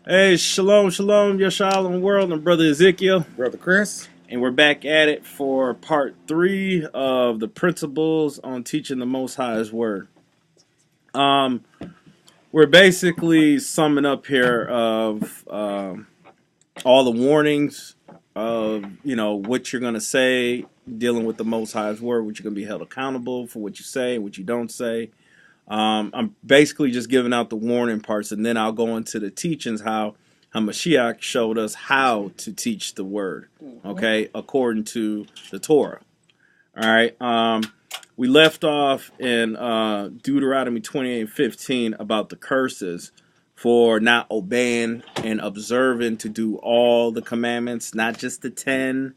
Hey, shalom, shalom, Yashalom world, and brother Ezekiel. Brother Chris. And we're back at it for part 3 of the principles on teaching the Most High's word. Um, we're basically summing up here of all the warnings of, what you're going to say, dealing with the Most High's word, what you're going to be held accountable for what you say, what you don't say. I'm basically just giving out the warning parts, and then I'll go into the teachings, how Mashiach showed us how to teach the word, okay, according to the Torah. All right. We left off in Deuteronomy 28:15 about the curses for not obeying and observing to do all the commandments, not just the 10,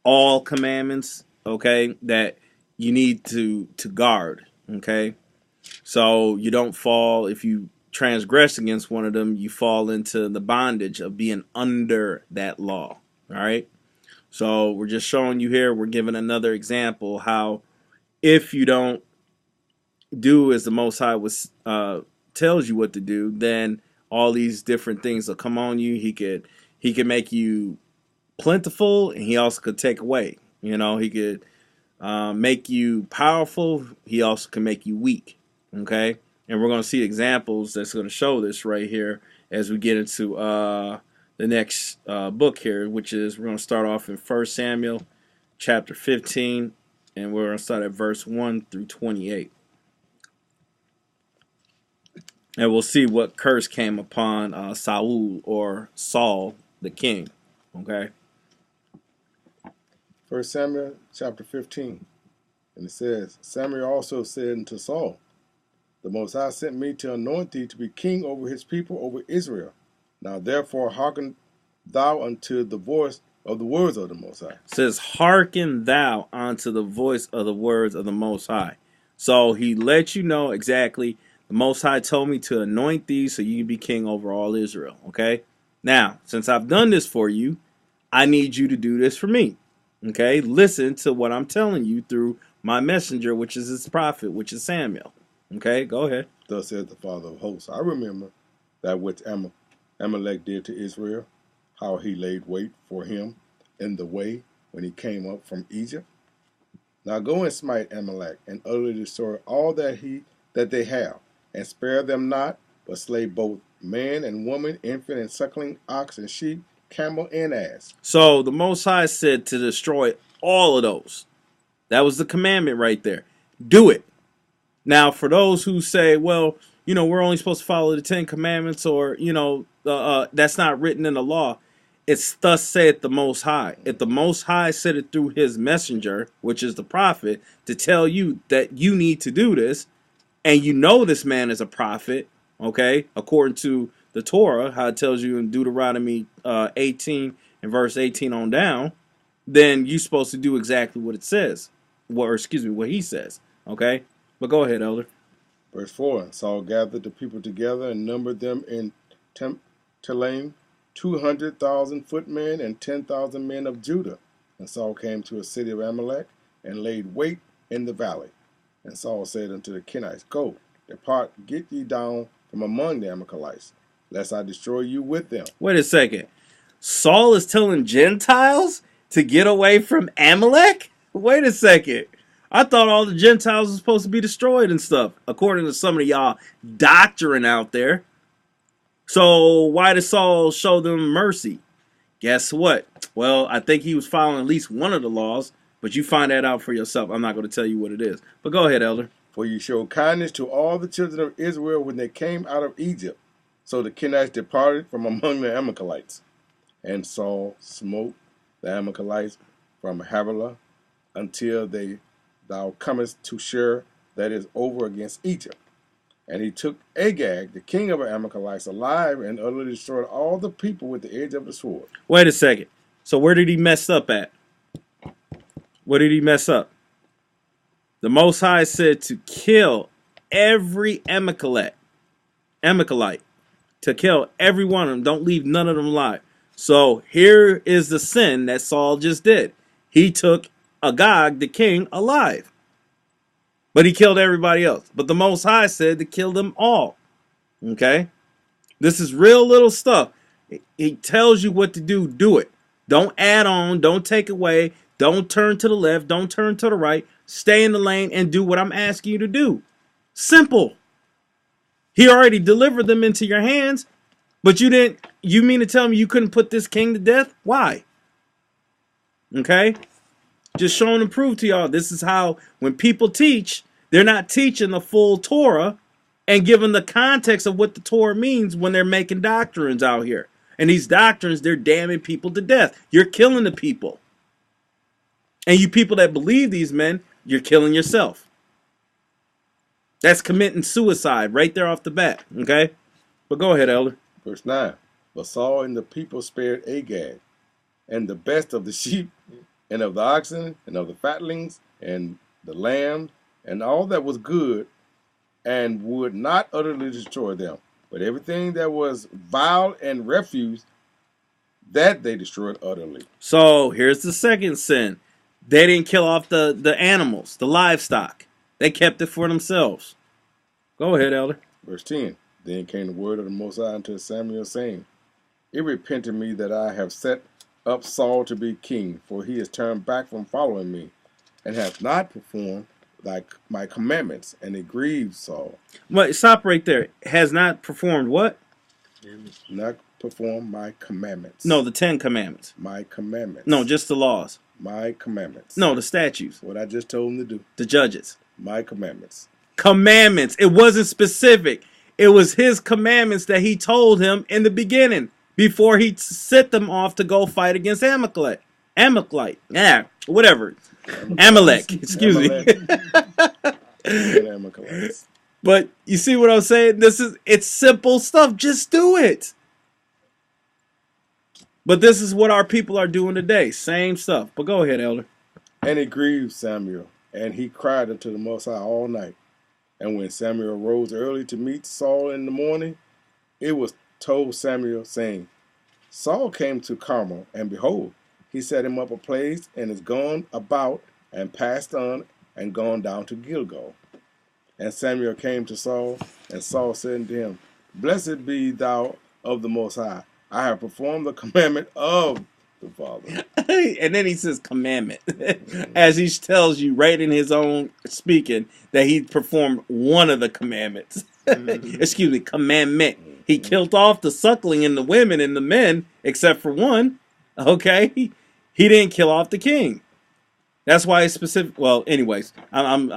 all commandments, okay, that you need to guard, okay. So you don't fall, if you transgress against one of them, you fall into the bondage of being under that law. All right. So we're just showing you here, we're giving another example how if you don't do as the Most High was tells you what to do, then all these different things will come on you. He could make you plentiful, and he also could take away. He could make you powerful. He also can make you weak. Okay, and we're going to see examples that's going to show this right here as we get into the next book here, which is we're going to start off in 1 Samuel chapter 15, and we're going to start at verse 1 through 28. And we'll see what curse came upon Saul, or Saul the king. Okay. 1 Samuel chapter 15. And it says, Samuel also said unto Saul, the Most High sent me to anoint thee to be king over his people, over Israel. Now therefore hearken thou unto the voice of the words of the Most High. It says, hearken thou unto the voice of the words of the Most High. So he let you know exactly, the Most High told me to anoint thee so you can be king over all Israel. Okay. Now, since I've done this for you, I need you to do this for me. Okay. Listen to what I'm telling you through my messenger, which is his prophet, which is Samuel. Okay. Go ahead. Thus said the Father of hosts, I remember that which Amalek did to Israel, how he laid wait for him in the way when he came up from Egypt. Now go and smite Amalek, and utterly destroy all that they have, and spare them not, but slay both man and woman, infant and suckling, ox and sheep, camel and ass. So the Most High said to destroy all of those. That was the commandment right there. Do it. Now, for those who say, well, we're only supposed to follow the 10 commandments, or, that's not written in the law. It's thus saith the Most High. If the Most High said it through his messenger, which is the prophet, to tell you that you need to do this, and this man is a prophet, okay, according to the Torah, how it tells you in Deuteronomy 18 and verse 18 on down, then you're supposed to do exactly what it says. What he says, okay? But go ahead, Elder. Verse 4, Saul gathered the people together and numbered them in Telaim, 200,000 footmen and 10,000 men of Judah. And Saul came to a city of Amalek and laid wait in the valley. And Saul said unto the Kenites, Go, depart, get ye down from among the Amalekites, lest I destroy you with them. Wait a second. Saul is telling Gentiles to get away from Amalek? Wait a second. I thought all the Gentiles were supposed to be destroyed and stuff, according to some of y'all doctrine out there. So why did Saul show them mercy? Guess what? Well, I think he was following at least one of the laws, but you find that out for yourself. I'm not going to tell you what it is. But go ahead, Elder. For you showed kindness to all the children of Israel when they came out of Egypt. So the Kenites departed from among the Amalekites. And Saul smote the Amalekites from Havilah until thou comest to Shur, that is over against Egypt. And he took Agag, the king of the Amalekites, alive, and utterly destroyed all the people with the edge of the sword. Wait a second. So where did he mess up at? What did he mess up? The Most High said to kill every Amalekite. To kill every one of them. Don't leave none of them alive. So here is the sin that Saul just did. He took Agag, the king, alive. But he killed everybody else. But the Most High said to kill them all. Okay? This is real little stuff. He tells you what to do. Do it. Don't add on. Don't take away. Don't turn to the left. Don't turn to the right. Stay in the lane and do what I'm asking you to do. Simple. He already delivered them into your hands, but you didn't. You mean to tell me you couldn't put this king to death? Why? Okay? Just showing and prove to y'all, this is how, when people teach, they're not teaching the full Torah and giving the context of what the Torah means when they're making doctrines out here. And these doctrines, they're damning people to death. You're killing the people. And you people that believe these men, you're killing yourself. That's committing suicide right there off the bat. Okay? But go ahead, Elder. Verse 9. But Saul and the people spared Agag, and the best of the sheep, and of the oxen, and of the fatlings, and the lambs, and all that was good, and would not utterly destroy them. But everything that was vile and refuse, that they destroyed utterly. So here's the second sin. They didn't kill off the animals, the livestock. They kept it for themselves. Go ahead, Elder. Verse 10. Then came the word of the Most High unto Samuel, saying, It repented me that I have set up Saul to be king, for he has turned back from following me, and hath not performed my commandments, and it grieved Saul. Wait, stop right there. Has not performed what? Not perform my commandments. No, the 10 Commandments. My commandments. No, just the laws. My commandments. No, the statutes. What I just told him to do. The judges. My commandments. Commandments. It wasn't specific. It was his commandments that he told him in the beginning before he set them off to go fight against Amalek. Yeah, whatever. Amalek. Excuse me. Amalekites. But you see what I'm saying? It's simple stuff. Just do it. But this is what our people are doing today. Same stuff. But go ahead, Elder. And it grieved Samuel, and he cried unto the Most High all night. And when Samuel rose early to meet Saul in the morning, it was told Samuel, saying, Saul came to Carmel, and behold, he set him up a place, and is gone about, and passed on, and gone down to Gilgal. And Samuel came to Saul, and Saul said unto him, Blessed be thou of the Most High. I have performed the commandment of the Father. And then he says commandment. As he tells you right in his own speaking that he performed one of the commandments. Excuse me, commandment. He killed off the suckling and the women and the men, except for one. Okay? He didn't kill off the king. That's why it's specific. Well, anyways, I'm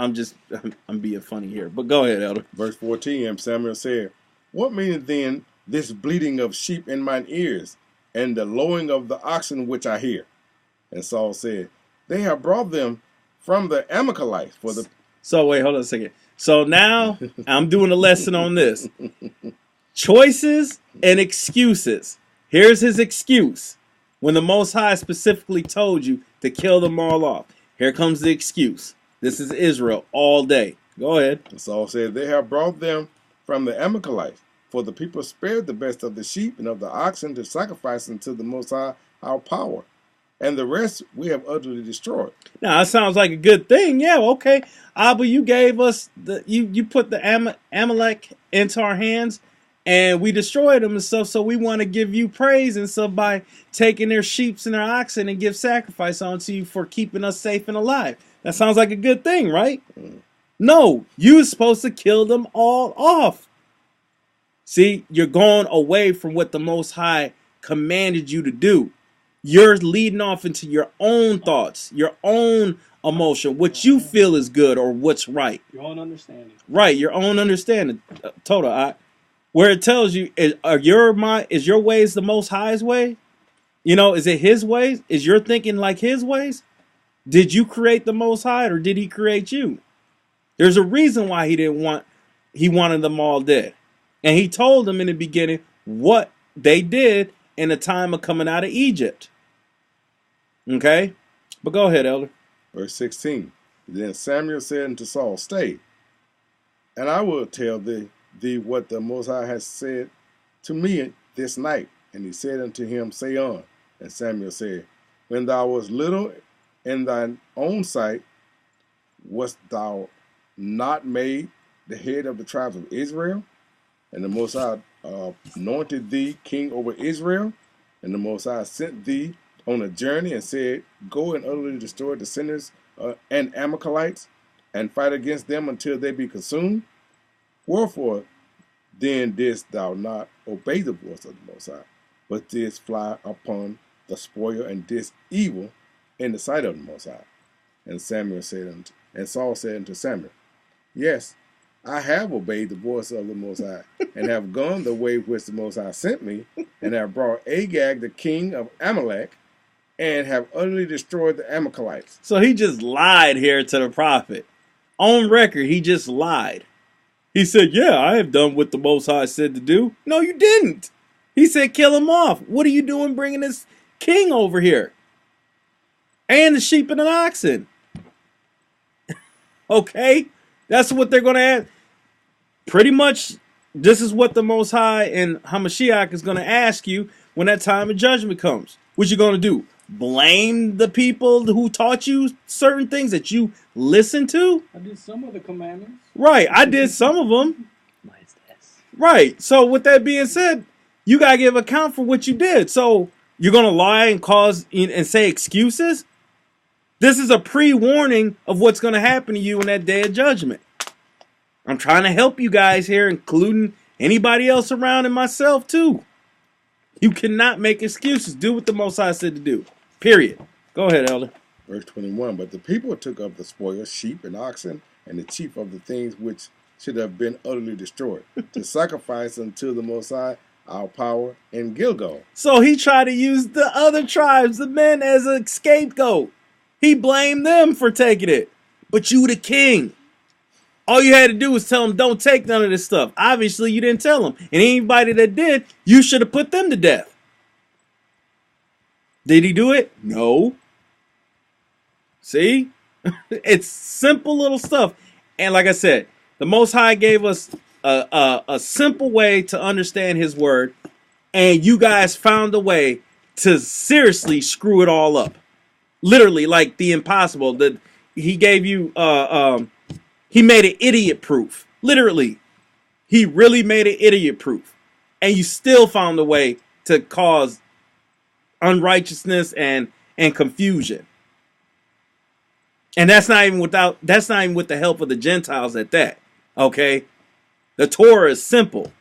being funny here. But go ahead, Elder. Verse 14, and Samuel said, What meaneth then this bleating of sheep in mine ears, and the lowing of the oxen which I hear? And Saul said, They have brought them from the Amalekites for the... So wait, hold on a second. So now I'm doing a lesson on this. Choices and excuses. Here's his excuse. When the Most High specifically told you to kill them all off. Here comes the excuse. This is Israel all day. Go ahead. And Saul said, They have brought them from the Amalekites, for the people spared the best of the sheep and of the oxen to sacrifice unto the Most High our power. And the rest we have utterly destroyed. Now, that sounds like a good thing. Yeah, okay. Abba, you gave us, you put the Amalek into our hands, and we destroyed them and stuff, so we want to give you praise and stuff by taking their sheep and their oxen and give sacrifice unto you for keeping us safe and alive. That sounds like a good thing, right? No, you're supposed to kill them all off. See, you're going away from what the Most High commanded you to do. You're leading off into your own thoughts, your own emotion, what you feel is good or what's right. Your own understanding. Right, your own understanding. Total. Where it tells you, is your ways the Most High's way? You know, is it His ways? Is your thinking like His ways? Did you create the Most High, or did He create you? There's a reason why He wanted them all dead. And He told them in the beginning what they did in the time of coming out of Egypt. Okay? But go ahead, Elder. Verse 16. Then Samuel said unto Saul, Stay, and I will tell thee what the Most High has said to me this night. And he said unto him, Say on. And Samuel said, When thou wast little in thine own sight, wast thou not made the head of the tribes of Israel? And the Most High anointed thee king over Israel, and the Most High sent thee on a journey and said, Go and utterly destroy the sinners and Amalekites, and fight against them until they be consumed. Wherefore then didst thou not obey the voice of the Most High, but didst fly upon the spoil and didst evil in the sight of the Most High? And Saul said unto Samuel, Yes, I have obeyed the voice of the Most High, and have gone the way which the Most High sent me, and have brought Agag the king of Amalek, and have utterly destroyed the Amalekites. So he just lied here to the prophet. On record, he just lied. He said, yeah, I have done what the Most High said to do. No, you didn't. He said, kill him off. What are you doing bringing this king over here? And the sheep and the oxen. Okay? That's what they're going to ask. Pretty much, this is what the Most High and Hamashiach is going to ask you when that time of judgment comes. What you going to do? Blame the people who taught you certain things that you listened to? I did some of the commandments. Right, I did some of them. Right, so with that being said, you got to give account for what you did. So you're going to lie and cause and say excuses? This is a pre-warning of what's going to happen to you in that day of judgment. I'm trying to help you guys here, including anybody else around and myself too. You cannot make excuses. Do what the Most High said to do. Period. Go ahead, Elder. Verse 21, But the people took of the spoil, sheep and oxen, and the chief of the things which should have been utterly destroyed, to sacrifice unto the Most High our power in Gilgal. So he tried to use the other tribes, the men, as a scapegoat. He blamed them for taking it. But you the king. All you had to do was tell them, don't take none of this stuff. Obviously, you didn't tell them. And anybody that did, you should have put them to death. Did he do it? No. See? It's simple little stuff. And like I said, the Most High gave us a simple way to understand his word. And you guys found a way to seriously screw it all up. Literally, like the impossible. He gave you... He made it idiot proof. Literally. He really made it idiot proof. And you still found a way to cause unrighteousness and confusion. And that's not even with the help of the Gentiles at that. Okay? The Torah is simple.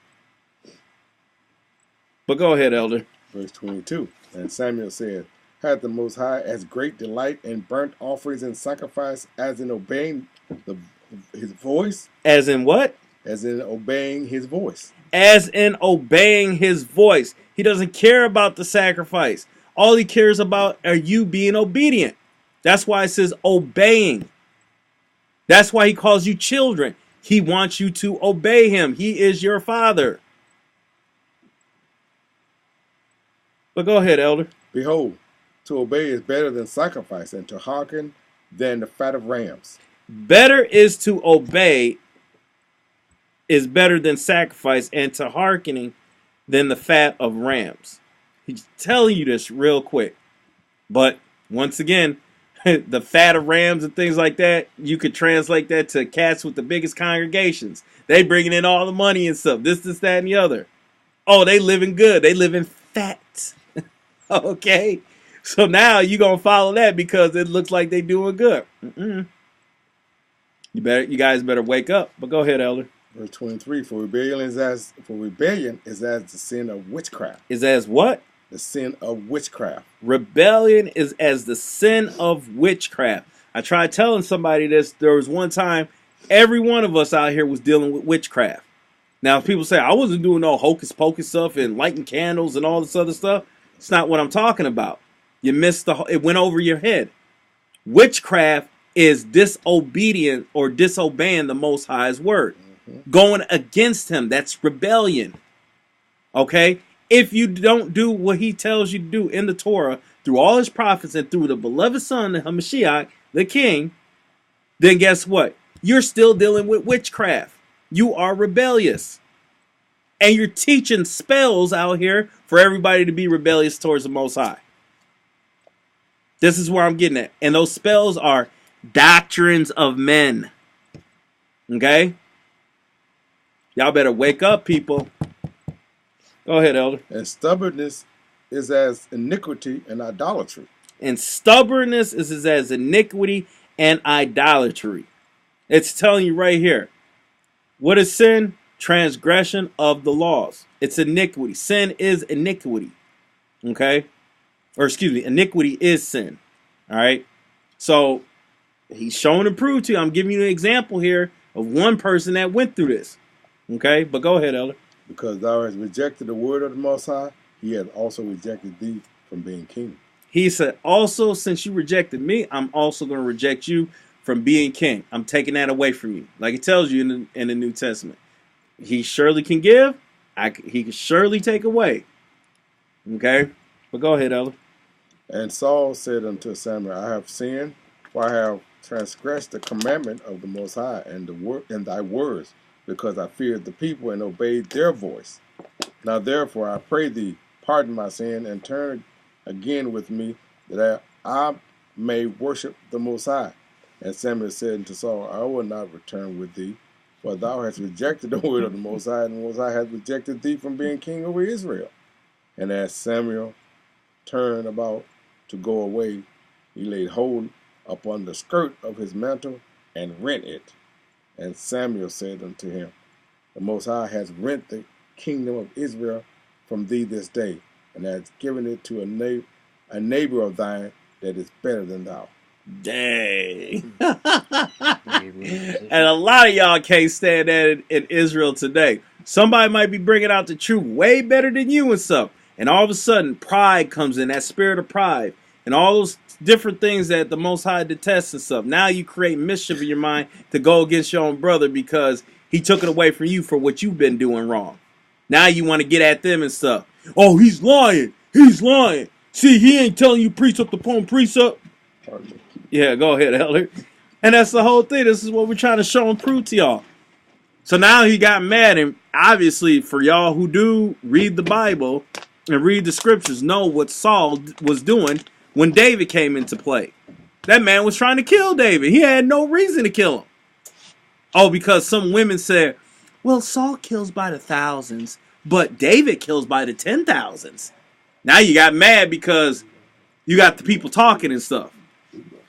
But go ahead, Elder. Verse 22. And Samuel said, Had the Most High as great delight in burnt offerings and sacrifice as in obeying his voice? As in what? As in obeying his voice. As in obeying his voice. He doesn't care about the sacrifice. All he cares about are you being obedient. That's why it says obeying. That's why he calls you children. He wants you to obey him. He is your father. But go ahead, Elder. Behold, to obey is better than sacrifice, and to hearken than the fat of rams. Better is to obey is better than sacrifice, and to hearkening than the fat of rams. He's telling you this real quick. But once again, the fat of rams and things like that, you could translate that to cats with the biggest congregations. They bringing in all the money and stuff. This, that, and the other. Oh, they living good. They living fat. Okay? So now you going to follow that because it looks like they doing good. You guys better wake up. But go ahead, Elder. Verse 23, For rebellion is as the sin of witchcraft. Is as what? The sin of witchcraft. Rebellion is as the sin of witchcraft. I tried telling somebody this. There was one time every one of us out here was dealing with witchcraft. Now, people say, I wasn't doing no hocus pocus stuff and lighting candles and all this other stuff. It's not what I'm talking about. You missed it went over your head. Witchcraft is disobedient or disobeying the Most High's word. Going against him. That's rebellion. Okay? If you don't do what he tells you to do in the Torah, through all his prophets and through the beloved son, the Hamashiach, the king, then guess what? You're still dealing with witchcraft. You are rebellious. And you're teaching spells out here for everybody to be rebellious towards the Most High. This is where I'm getting at. And those spells are doctrines of men. Okay? Y'all better wake up, people. Go ahead, Elder. And stubbornness is as iniquity and idolatry. And stubbornness is as iniquity and idolatry. It's telling you right here. What is sin? Transgression of the laws. It's iniquity. Sin is iniquity. Okay? Or excuse me, iniquity is sin. All right? So he's showing and proved to you. I'm giving you an example here of one person that went through this. Okay? But go ahead, Elder. Because thou hast rejected the word of the Most High, he has also rejected thee from being king. He said, also, since you rejected me, I'm also going to reject you from being king. I'm taking that away from you. Like it tells you in the New Testament. He surely can give. He can surely take away. Okay? But go ahead, Elder. And Saul said unto Samuel, I have sinned, for I have transgressed the commandment of the Most High and thy words, because I feared the people and obeyed their voice. Now therefore I pray thee, pardon my sin, and turn again with me, that I may worship the Most High. And Samuel said unto Saul, I will not return with thee, for thou hast rejected the word of the Most High, and the Most High hath rejected thee from being king over Israel. And as Samuel turned about to go away, he laid hold upon the skirt of his mantle and rent it. And Samuel said unto him, the Most High has rent the kingdom of Israel from thee this day, and has given it to a neighbor of thine that is better than thou. Dang. And a lot of y'all can't stand that in Israel today. Somebody might be bringing out the truth way better than you and stuff. And all of a sudden, pride comes in, that spirit of pride. And all those different things that the Most High detests and stuff. Now you create mischief in your mind to go against your own brother because he took it away from you for what you've been doing wrong. Now you want to get at them and stuff. Oh, he's lying. He's lying. See, he ain't telling you precept upon precept. Yeah, go ahead, Elder. And that's the whole thing. This is what we're trying to show and prove to y'all. So now he got mad, and obviously for y'all who do read the Bible and read the scriptures, know what Saul was doing when David came into play. That man was trying to kill David. He had no reason to kill him. Oh, because some women said, well, Saul kills by the thousands, but David kills by the 10,000s. Now you got mad because you got the people talking and stuff.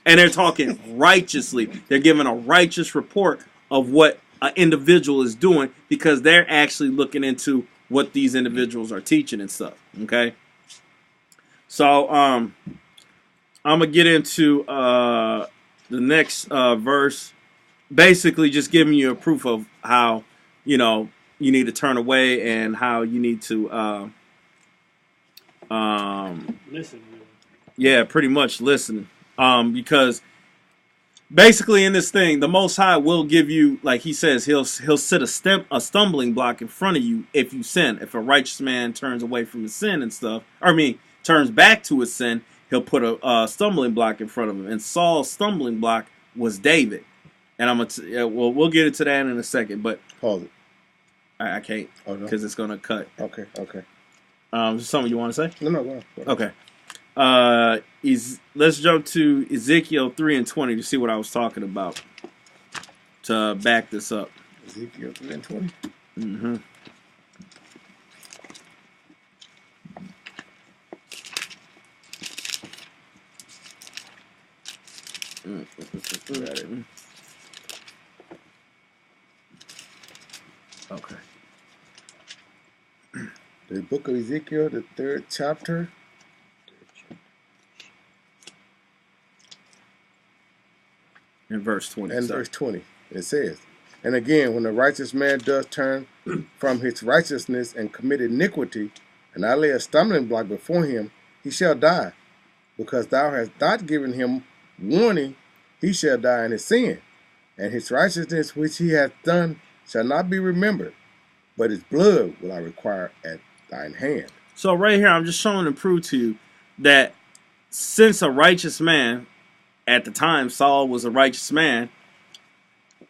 And they're talking righteously. They're giving a righteous report of what an individual is doing because they're actually looking into what these individuals are teaching and stuff. Okay? So, I'm going to get into the next verse. Basically just giving you a proof of how, you need to turn away and how you need to listen. Yeah, pretty much listen. Because basically in this thing, the Most High will give you, like he says, he'll set a stumbling block in front of you if you sin. If a righteous man turns away from his sin and stuff, turns back to his sin, he'll put a stumbling block in front of him. And Saul's stumbling block was David. And we'll get into that in a second, but pause it. I can't because it's gonna cut. Okay. Something you want to say? No, go on. Okay. Let's jump to Ezekiel 3:20 to see what I was talking about to back this up. Ezekiel 3:20. Mm-hmm. Got it. Okay. The book of Ezekiel, the 3rd chapter. In verse 20. And verse 20. It says, and again, when the righteous man does turn from his righteousness and commit iniquity, and I lay a stumbling block before him, he shall die. Because thou hast not given him warning, he shall die in his sin. And his righteousness which he hath done shall not be remembered, but his blood will I require at thine hand. So right here, I'm just showing and prove to you that since a righteous man, at the time Saul was a righteous man,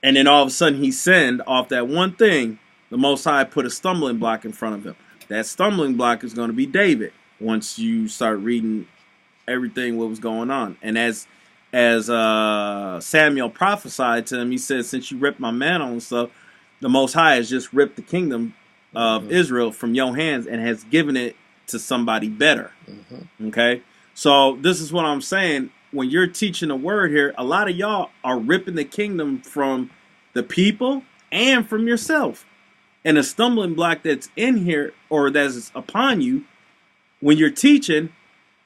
and then all of a sudden he sinned off that one thing, the Most High put a stumbling block in front of him. That stumbling block is going to be David once you start reading everything what was going on. And as Samuel prophesied to him, he said, since you ripped my mantle and stuff, the Most High has just ripped the kingdom of Israel from your hands and has given it to somebody better. Okay? So this is what I'm saying. When you're teaching the word here, a lot of y'all are ripping the kingdom from the people and from yourself. And a stumbling block that's in here or that's upon you when you're teaching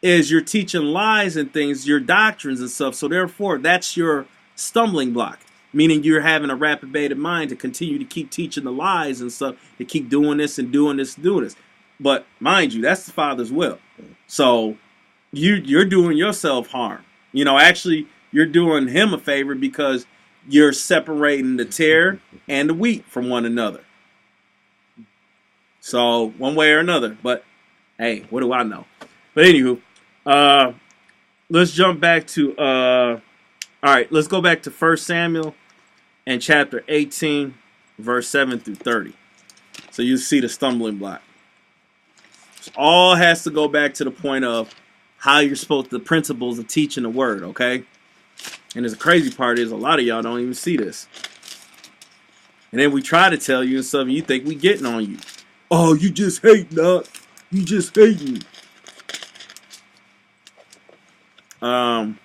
is you're teaching lies and things, your doctrines and stuff. So therefore, that's your stumbling block. Meaning you're having a reprobated mind to continue to keep teaching the lies and stuff, to keep doing this and doing this and doing this. But mind you, that's the Father's will. So you're doing yourself harm. You know, actually, you're doing him a favor because you're separating the tare and the wheat from one another. So one way or another. But hey, what do I know? But anywho, let's jump back to all right, let's go back to 1 Samuel and chapter 18, verse 7 through 30. So you see the stumbling block. So all has to go back to the point of how you're supposed to, the principles of teaching the word, okay? And the crazy part is a lot of y'all don't even see this. And then we try to tell you and stuff, and you think we getting on you. Oh, you just hate, Doc. You just hating. 1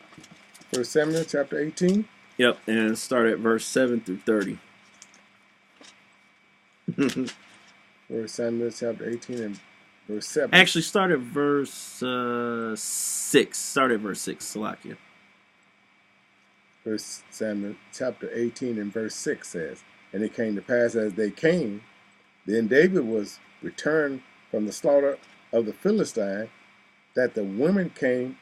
Samuel chapter 18. Yep, and start at verse 7 through 30. 1 Samuel chapter 18 and verse 7. Actually, start at verse 6. Start at verse 6, Salakia. 1 Samuel chapter 18 and verse 6 says, And it came to pass as they came, then David was returned from the slaughter of the Philistine, that the women came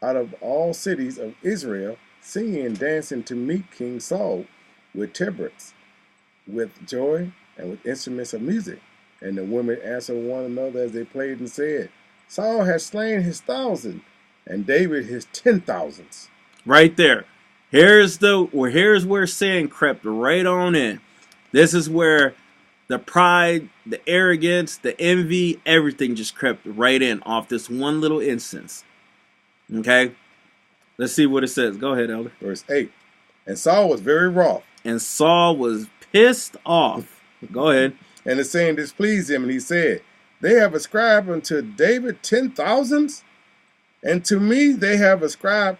out of all cities of Israel, singing and dancing to meet King Saul with tabrets, with joy, and with instruments of music. And the women answered one another as they played and said, Saul has slain his 1,000, and David his 10,000s. Right there. Here's where sin crept right on in. This is where the pride, the arrogance, the envy, everything just crept right in off this one little instance. Okay? Let's see what it says. Go ahead, Elder. Verse 8. And Saul was very wroth. And Saul was pissed off. Go ahead. And the saying displeased him, and he said, They have ascribed unto David 10,000s, and to me they have ascribed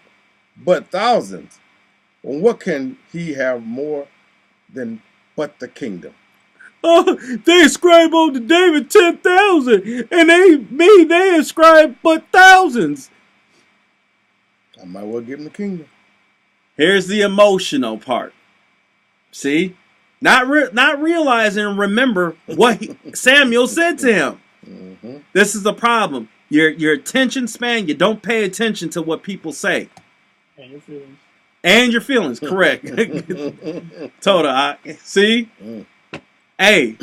but thousands. Well, what can he have more than but the kingdom? Oh, they ascribe unto David 10,000, and they ascribe but thousands. I might well give him the kingdom. Here's the emotional part. See? Not realizing and remember what Samuel said to him. Mm-hmm. This is the problem. Your attention span, you don't pay attention to what people say. And your feelings. And your feelings, correct. Total. See? Hey,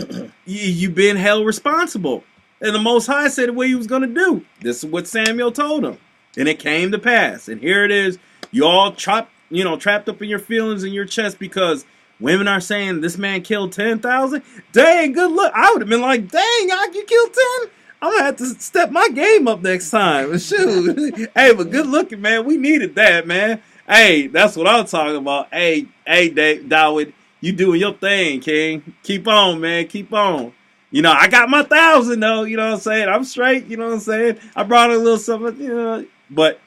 you've been held responsible. And the Most High said what he was going to do. This is what Samuel told him. And it came to pass. And here it is. You all trapped up in your feelings in your chest because women are saying this man killed 10,000. Dang, good luck. I would have been like, dang, you killed 10? I'm going to have to step my game up next time. Shoot. Hey, but good looking, man. We needed that, man. Hey, that's what I'm talking about. Hey, Dawid, you doing your thing, King. Keep on, man. Keep on. You know, I got my 1,000, though. You know what I'm saying? I'm straight. You know what I'm saying? I brought a little something, you know. But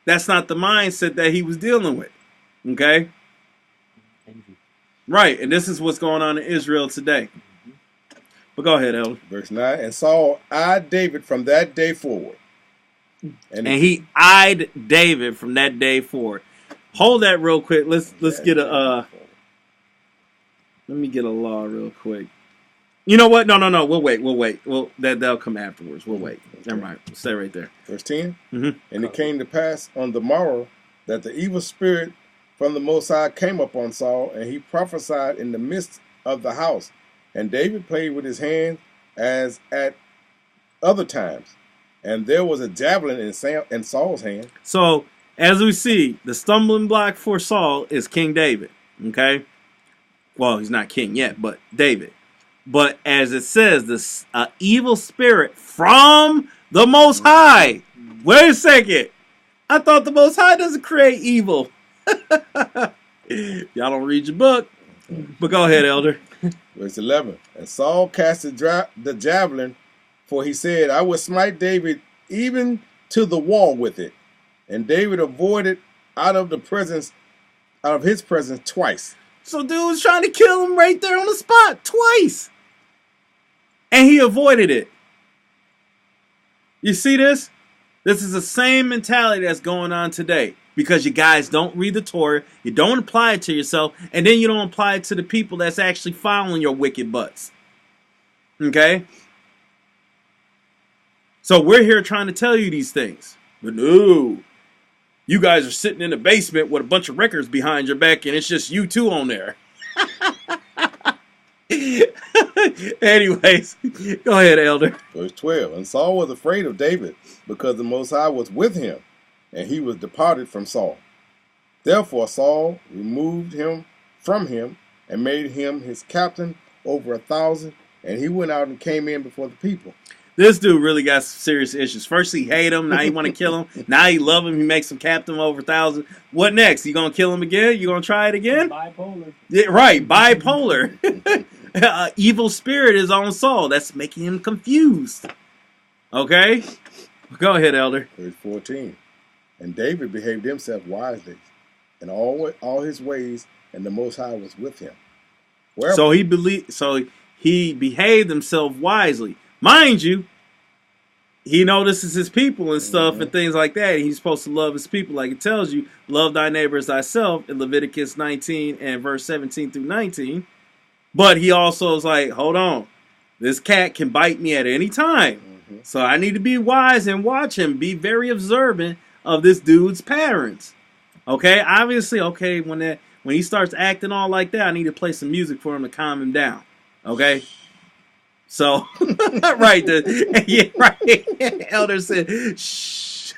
that's not the mindset that he was dealing with. Okay? Right. And this is what's going on in Israel today. But go ahead, Elder. Verse 9. And Saul eyed David from that day forward. And he eyed David from that day forward. Hold that real quick. Let's get a let me get a law real quick. You know what? No. We'll wait. Well, that'll come afterwards. We'll wait. Never mind. Stay right there. Verse 10. Mm-hmm. And it came to pass on the morrow that the evil spirit from the Most High came upon Saul, and he prophesied in the midst of the house. And David played with his hand as at other times. And there was a javelin in Saul's hand. So, as we see, the stumbling block for Saul is King David. Okay? Well, he's not king yet, but David. But as it says, this evil spirit from the Most High. Wait a second. I thought the Most High doesn't create evil. Y'all don't read your book. But go ahead, Elder. Verse 11. And Saul cast the javelin, for he said, I will smite David even to the wall with it. And David avoided out of his presence twice. So dude was trying to kill him right there on the spot twice. And he avoided it. You see this? This is the same mentality that's going on today. Because you guys don't read the Torah, you don't apply it to yourself, and then you don't apply it to the people that's actually following your wicked butts. Okay? So we're here trying to tell you these things. But no. You guys are sitting in the basement with a bunch of records behind your back, and it's just you two on there. Anyways, go ahead, Elder. Verse 12. And Saul was afraid of David, because the Most High was with him, and he was departed from Saul. Therefore Saul removed him from him, and made him his captain over 1,000, and he went out and came in before the people. This dude really got some serious issues. First he hate him, now he want to kill him. Now he love him, he makes him captain over 1,000. What next? You gonna kill him again? You gonna try it again? Bipolar. Yeah, right, bipolar. Evil spirit is on Saul. That's making him confused. Okay? Go ahead, Elder. Verse 14. And David behaved himself wisely in all his ways, and the Most High was with him. So he behaved himself wisely. Mind you, he notices his people and stuff and things like that. He's supposed to love his people, like it tells you, love thy neighbor as thyself in Leviticus 19 and verse 17 through 19. But he also is like, hold on, this cat can bite me at any time. So I need to be wise and watch him, be very observant of this dude's patterns. Okay, obviously, okay, when he starts acting all like that, I need to play some music for him to calm him down. Okay? So, right, yeah, right. Elder said, shh.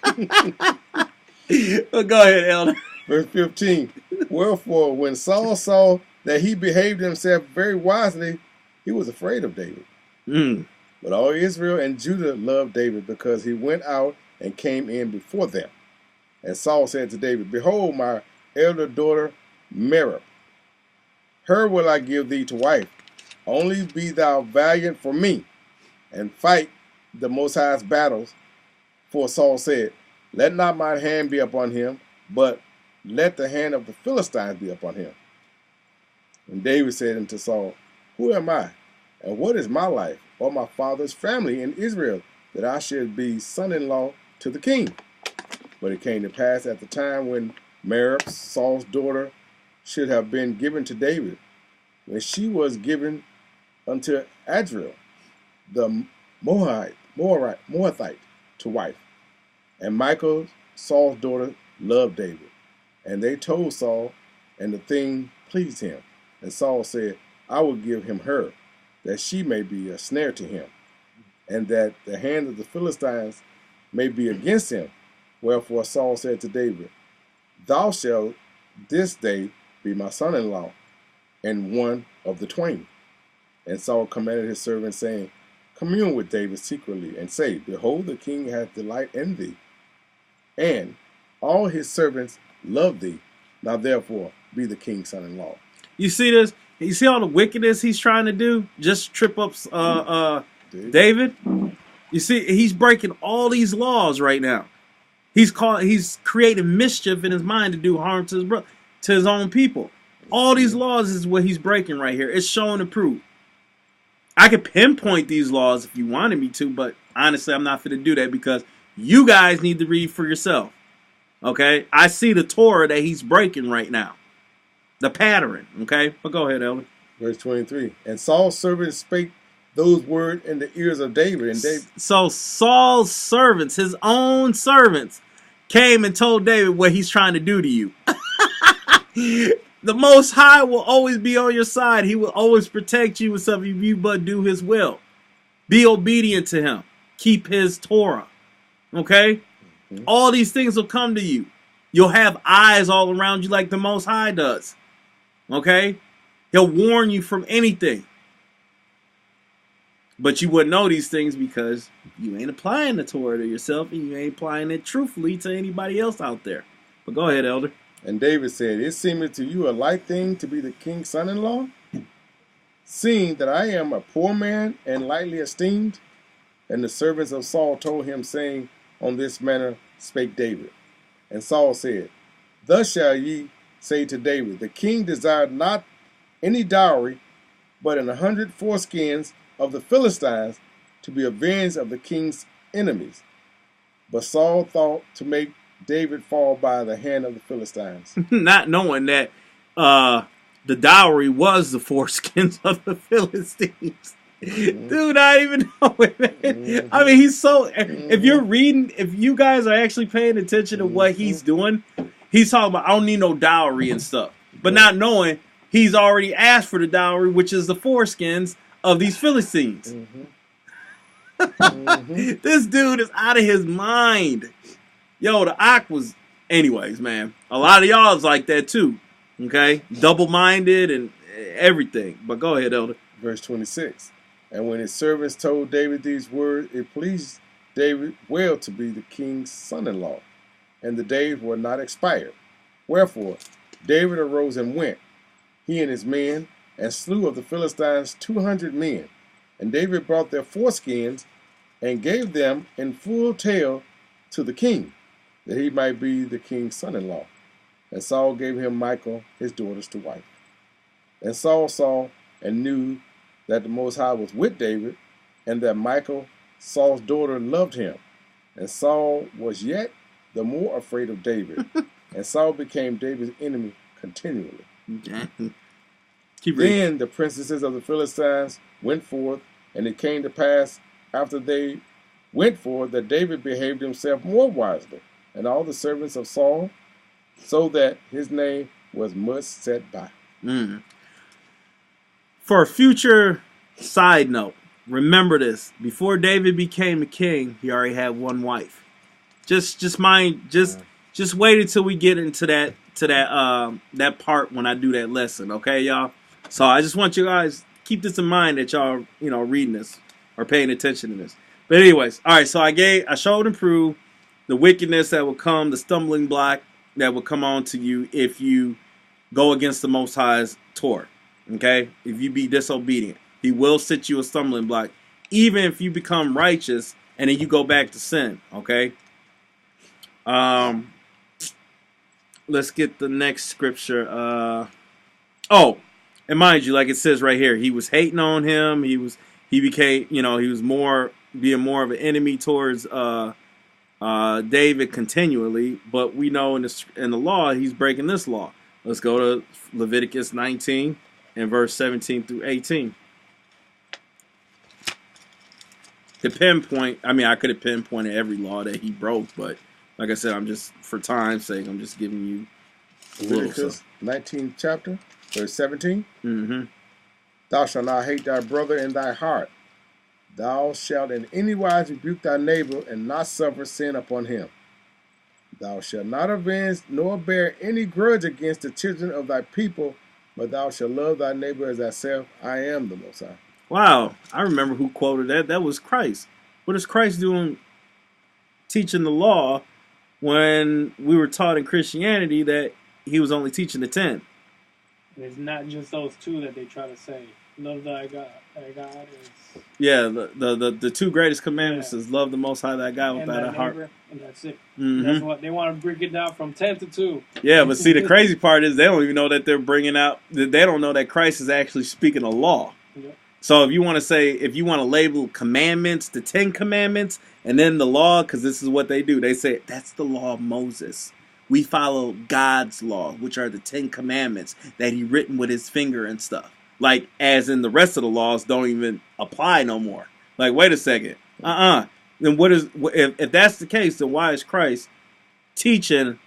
Well, go ahead, Elder. Verse 15. Wherefore, when Saul saw that he behaved himself very wisely, he was afraid of David. But all Israel and Judah loved David, because he went out and came in before them. And Saul said to David, Behold, my elder daughter Merab, her will I give thee to wife. Only be thou valiant for me, and fight the Most High's battles. For Saul said, Let not my hand be upon him, but let the hand of the Philistines be upon him. And David said unto Saul, Who am I, and what is my life, or my father's family in Israel, that I should be son-in-law to the king? But it came to pass at the time when Merab, Saul's daughter, should have been given to David, when she was given unto Adriel, the Moathite, to wife. And Michal, Saul's daughter, loved David. And they told Saul, and the thing pleased him. And Saul said, I will give him her, that she may be a snare to him, and that the hand of the Philistines may be against him. Wherefore Saul said to David, Thou shalt this day be my son-in-law, and one of the twain. And Saul commanded his servants, saying, Commune with David secretly, and say, Behold, the king hath delight in thee, and all his servants love thee. Now therefore be the king's son-in-law. You see this? You see all the wickedness he's trying to do? Just trip up David? You see, he's breaking all these laws right now. He's creating mischief in his mind to do harm to his own people. All these laws is what he's breaking right here. It's showing and prove. I could pinpoint these laws if you wanted me to, but honestly, I'm not going to do that because you guys need to read for yourself. Okay? I see the Torah that he's breaking right now. The pattern. Okay? But go ahead, Elder. Verse 23. And Saul's servants spake those words in the ears of David. And David. So Saul's servants, his own servants, came and told David what he's trying to do to you. The Most High will always be on your side. He will always protect you and stuff if you but do his will. Be obedient to him. Keep his Torah. Okay? Mm-hmm. All these things will come to you. You'll have eyes all around you like the Most High does. Okay? He'll warn you from anything. But you wouldn't know these things because you ain't applying the Torah to yourself and you ain't applying it truthfully to anybody else out there. But go ahead, Elder. And David said, It seemeth to you a light thing to be the king's son-in-law? seeing that I am a poor man and lightly esteemed? And the servants of Saul told him, saying, On this manner spake David. And Saul said, Thus shall ye say to David, The king desired not any dowry, but 100 foreskins of the Philistines, to be avenged of the king's enemies. But Saul thought to make David fall by the hand of the Philistines. Not knowing that the dowry was the foreskins of the Philistines. Dude, I didn't even know it, man. I mean, he's so. If you're reading, if you guys are actually paying attention to what he's doing, he's talking about, I don't need no dowry and stuff. But not knowing he's already asked for the dowry, which is the foreskins of these Philistines. This dude is out of his mind. Yo, the Ak was. Anyways, man, a lot of y'all is like that too. Okay? Double-minded and everything. But go ahead, Elder. Verse 26. And when his servants told David these words, it pleased David well to be the king's son-in-law, and the days were not expired. Wherefore David arose and went, he and his men, and slew of the Philistines 200 men. And David brought their foreskins and gave them in full tale to the king, that he might be the king's son-in-law. And Saul gave him Michal, his daughters, to wife. And Saul saw and knew that the Most High was with David, and that Michal, Saul's daughter, loved him. And Saul was yet the more afraid of David. And Saul became David's enemy continually. Then the princesses of the Philistines went forth, and it came to pass after they went forth that David behaved himself more wisely, and all the servants of Saul, so that his name was much set by. For a future side note, remember this: before David became a king, he already had one wife. Just wait until we get into that part when I do that lesson, okay, y'all? So I just want you guys keep this in mind that y'all reading this or paying attention to this. But anyways, all right. So I showed and proved the wickedness that will come, the stumbling block that will come on to you if you go against the Most High's Torah. Okay, if you be disobedient, he will set you a stumbling block, even if you become righteous and then you go back to sin. Okay. Let's get the next scripture. And mind you, like it says right here, he was hating on him. He became, he was being more of an enemy towards David continually. But we know in the law, he's breaking this law. Let's go to Leviticus 19 and verse 17 through 18. I could have pinpointed every law that he broke, but like I said, for time's sake, I'm just giving you a little. Leviticus 19th chapter, verse 17. Mm-hmm. Thou shalt not hate thy brother in thy heart. Thou shalt in any wise rebuke thy neighbor, and not suffer sin upon him. Thou shalt not avenge nor bear any grudge against the children of thy people, but thou shalt love thy neighbor as thyself. I am the Most High. Wow, I remember who quoted that. That was Christ. What is Christ doing teaching the law when we were taught in Christianity that he was only teaching the 10? It's not just those two that they try to say. Love thy God. Thy God is... Yeah, the two greatest commandments is love the Most High thy God with thy heart. And that's it. Mm-hmm. That's what they want to break it down from 10 to 2. Yeah, but see, the crazy part is they don't even know that they're bringing out. They don't know that Christ is actually speaking a law. Yep. So if you want to label commandments, the 10 commandments, and then the law, because this is what they do. They say that's the law of Moses. We follow God's law, which are the 10 commandments that he written with his finger and stuff. Like, as in the rest of the laws don't even apply no more. Like, wait a second. Then if that's the case, then why is Christ teaching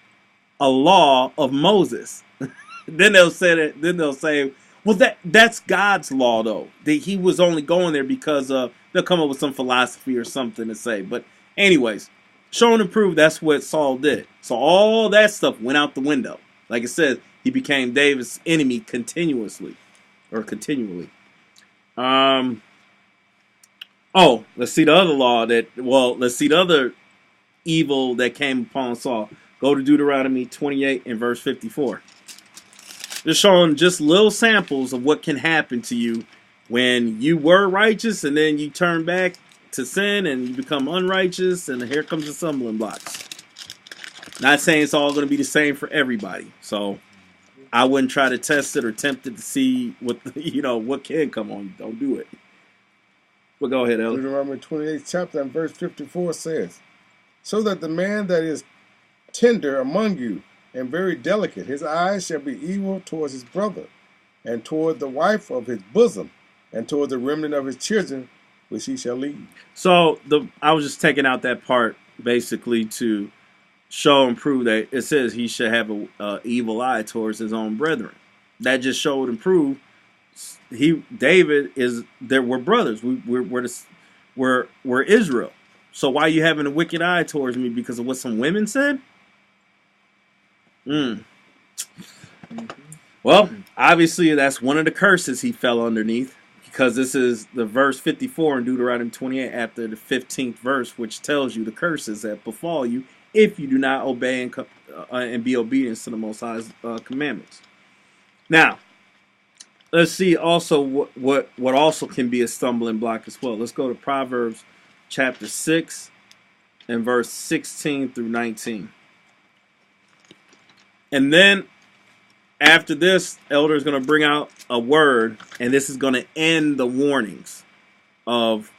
a law of Moses? Then they'll say, well, that's God's law, though. He was only going there because they'll come up with some philosophy or something to say. But anyways, shown and proved that's what Saul did. So all that stuff went out the window. Like it says, he became David's enemy continually. Let's see the other let's see the other evil that came upon Saul. Go to Deuteronomy 28 and verse 54. Just showing just little samples of what can happen to you when you were righteous and then you turn back to sin and you become unrighteous, and here comes the stumbling blocks. Not saying it's all going to be the same for everybody. So I wouldn't try to test it or tempt it to see what what can come on. Don't do it. But go ahead, Elder. Deuteronomy 28th chapter and verse 54 says, so that the man that is tender among you and very delicate, his eyes shall be evil towards his brother, and toward the wife of his bosom, and toward the remnant of his children, which he shall lead. So I was just taking out that part basically to show and prove that it says he should have a evil eye towards his own brethren. That just showed and proved David is there. We're brothers. We're Israel. So why are you having a wicked eye towards me because of what some women said? Well, obviously that's one of the curses he fell underneath, because this is the verse 54 in Deuteronomy 28 after the 15th verse, which tells you the curses that befall you if you do not obey and be obedient to the Most High's commandments. Now, let's see also what also can be a stumbling block as well. Let's go to Proverbs chapter 6 and verse 16 through 19. And then after this, Elder is going to bring out a word, and this is going to end the warnings of,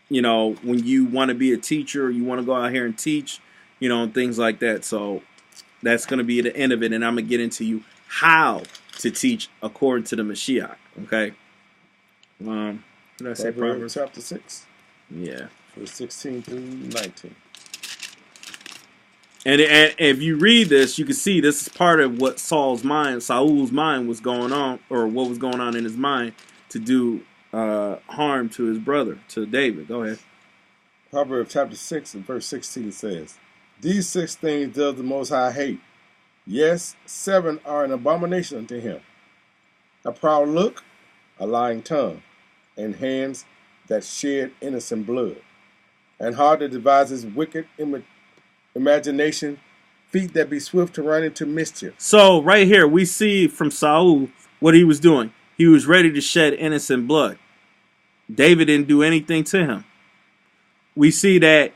when you want to be a teacher, you want to go out here and teach, and things like that. So that's going to be the end of it, and I'm going to get into you how to teach according to the Mashiach. Okay. Did I say Proverbs chapter 6? Yeah. Verse 16 through 19. And if you read this, you can see this is part of what Saul's mind was going on, or what was going on in his mind to do harm to his brother, to David. Go ahead. Proverbs chapter 6 and verse 16 says, these 6 things does the Most High hate. Yes, 7 are an abomination unto him. A proud look, a lying tongue, and hands that shed innocent blood, and heart that devises wicked imagination, feet that be swift to run into mischief. So right here we see from Saul what he was doing. He was ready to shed innocent blood. David didn't do anything to him. We see that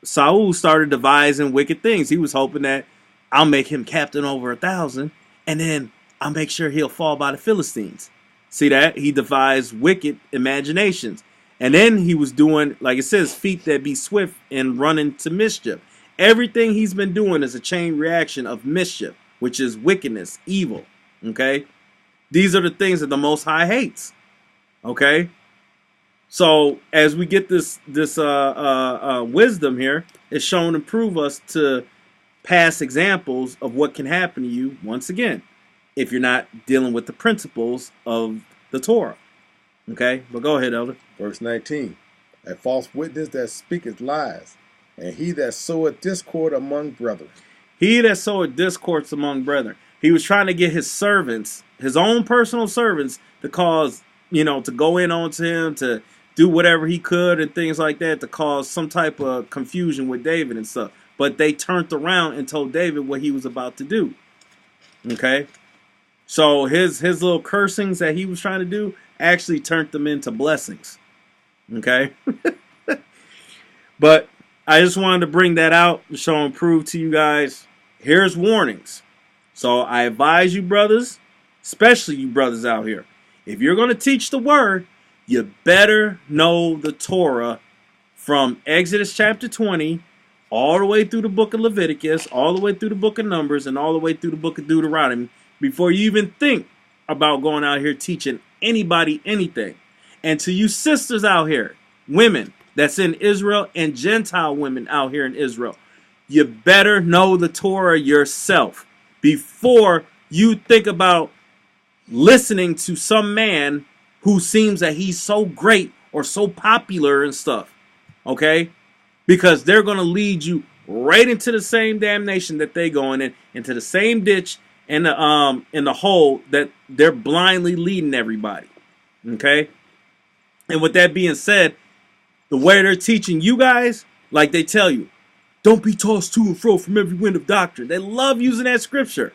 Saul started devising wicked things. He was hoping that I'll make him captain over 1,000, and then I'll make sure he'll fall by the Philistines. See that? He devised wicked imaginations. And then he was doing, like it says, feet that be swift and run into mischief. Everything he's been doing is a chain reaction of mischief, which is wickedness, evil. Okay? These are the things that the Most High hates. Okay? So as we get this wisdom here, it's shown to prove us to past examples of what can happen to you once again if you're not dealing with the principles of the Torah. Okay? But go ahead, Elder. Verse 19. A false witness that speaketh lies, and he that soweth discord among brethren. He that soweth discords among brethren. He was trying to get his servants, his own personal servants, to cause, to go in onto him, to do whatever he could and things like that, to cause some type of confusion with David and stuff. But they turned around and told David what he was about to do. Okay? So his little cursings that he was trying to do actually turned them into blessings. Okay? But I just wanted to bring that out to show and prove to you guys, here's warnings. So I advise you brothers, especially you brothers out here, if you're going to teach the word, you better know the Torah from Exodus chapter 20 all the way through the book of Leviticus, all the way through the book of Numbers, and all the way through the book of Deuteronomy before you even think about going out here teaching anybody anything. And to you sisters out here, women that's in Israel and Gentile women out here in Israel, you better know the Torah yourself before you think about listening to some man who seems that he's so great or so popular and stuff. Okay? Because they're going to lead you right into the same damnation that they going in, into the same ditch and the hole that they're blindly leading everybody. Okay? And with that being said, the way they're teaching you guys, like they tell you, don't be tossed to and fro from every wind of doctrine. They love using that scripture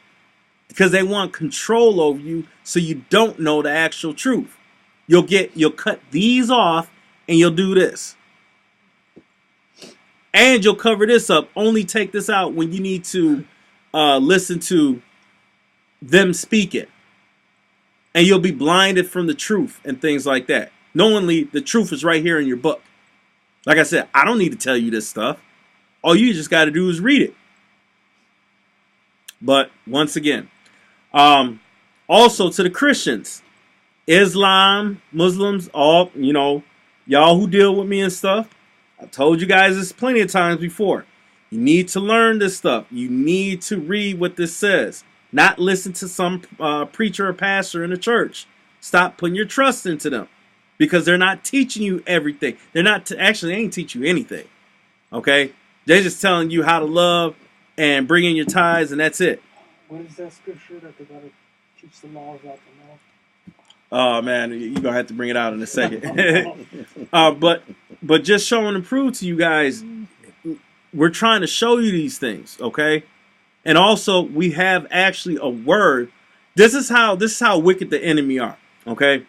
because they want control over you so you don't know the actual truth. you'll cut these off and you'll do this. And you'll cover this up. Only take this out when you need to listen to them speak it. And you'll be blinded from the truth and things like that. Knowingly, the truth is right here in your book. Like I said, I don't need to tell you this stuff. All you just got to do is read it. But once again, also to the Christians, Islam, Muslims, all, y'all who deal with me and stuff, I told you guys this plenty of times before. You need to learn this stuff. You need to read what this says. Not listen to some preacher or pastor in the church. Stop putting your trust into them. Because they're not teaching you everything. They're not, actually, they ain't teach you anything. Okay? They're just telling you how to love and bring in your tithes, and that's it. What is that scripture that they got to teach the laws out the mouth? Oh, man, you're going to have to bring it out in a second. But just showing and prove to you guys, we're trying to show you these things, okay? And also, we have actually a word. This is how wicked the enemy are, okay?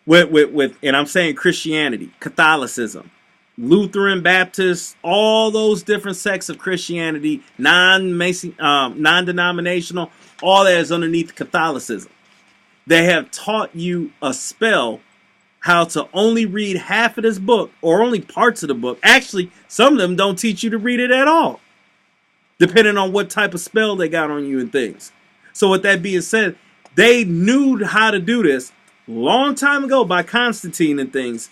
With and I'm saying Christianity, Catholicism, Lutheran, Baptist, all those different sects of Christianity, non-denominational, all that is underneath Catholicism. They have taught you a spell how to only read half of this book or only parts of the book. Actually, some of them don't teach you to read it at all, depending on what type of spell they got on you and things. So with that being said, they knew how to do this long time ago by Constantine and things,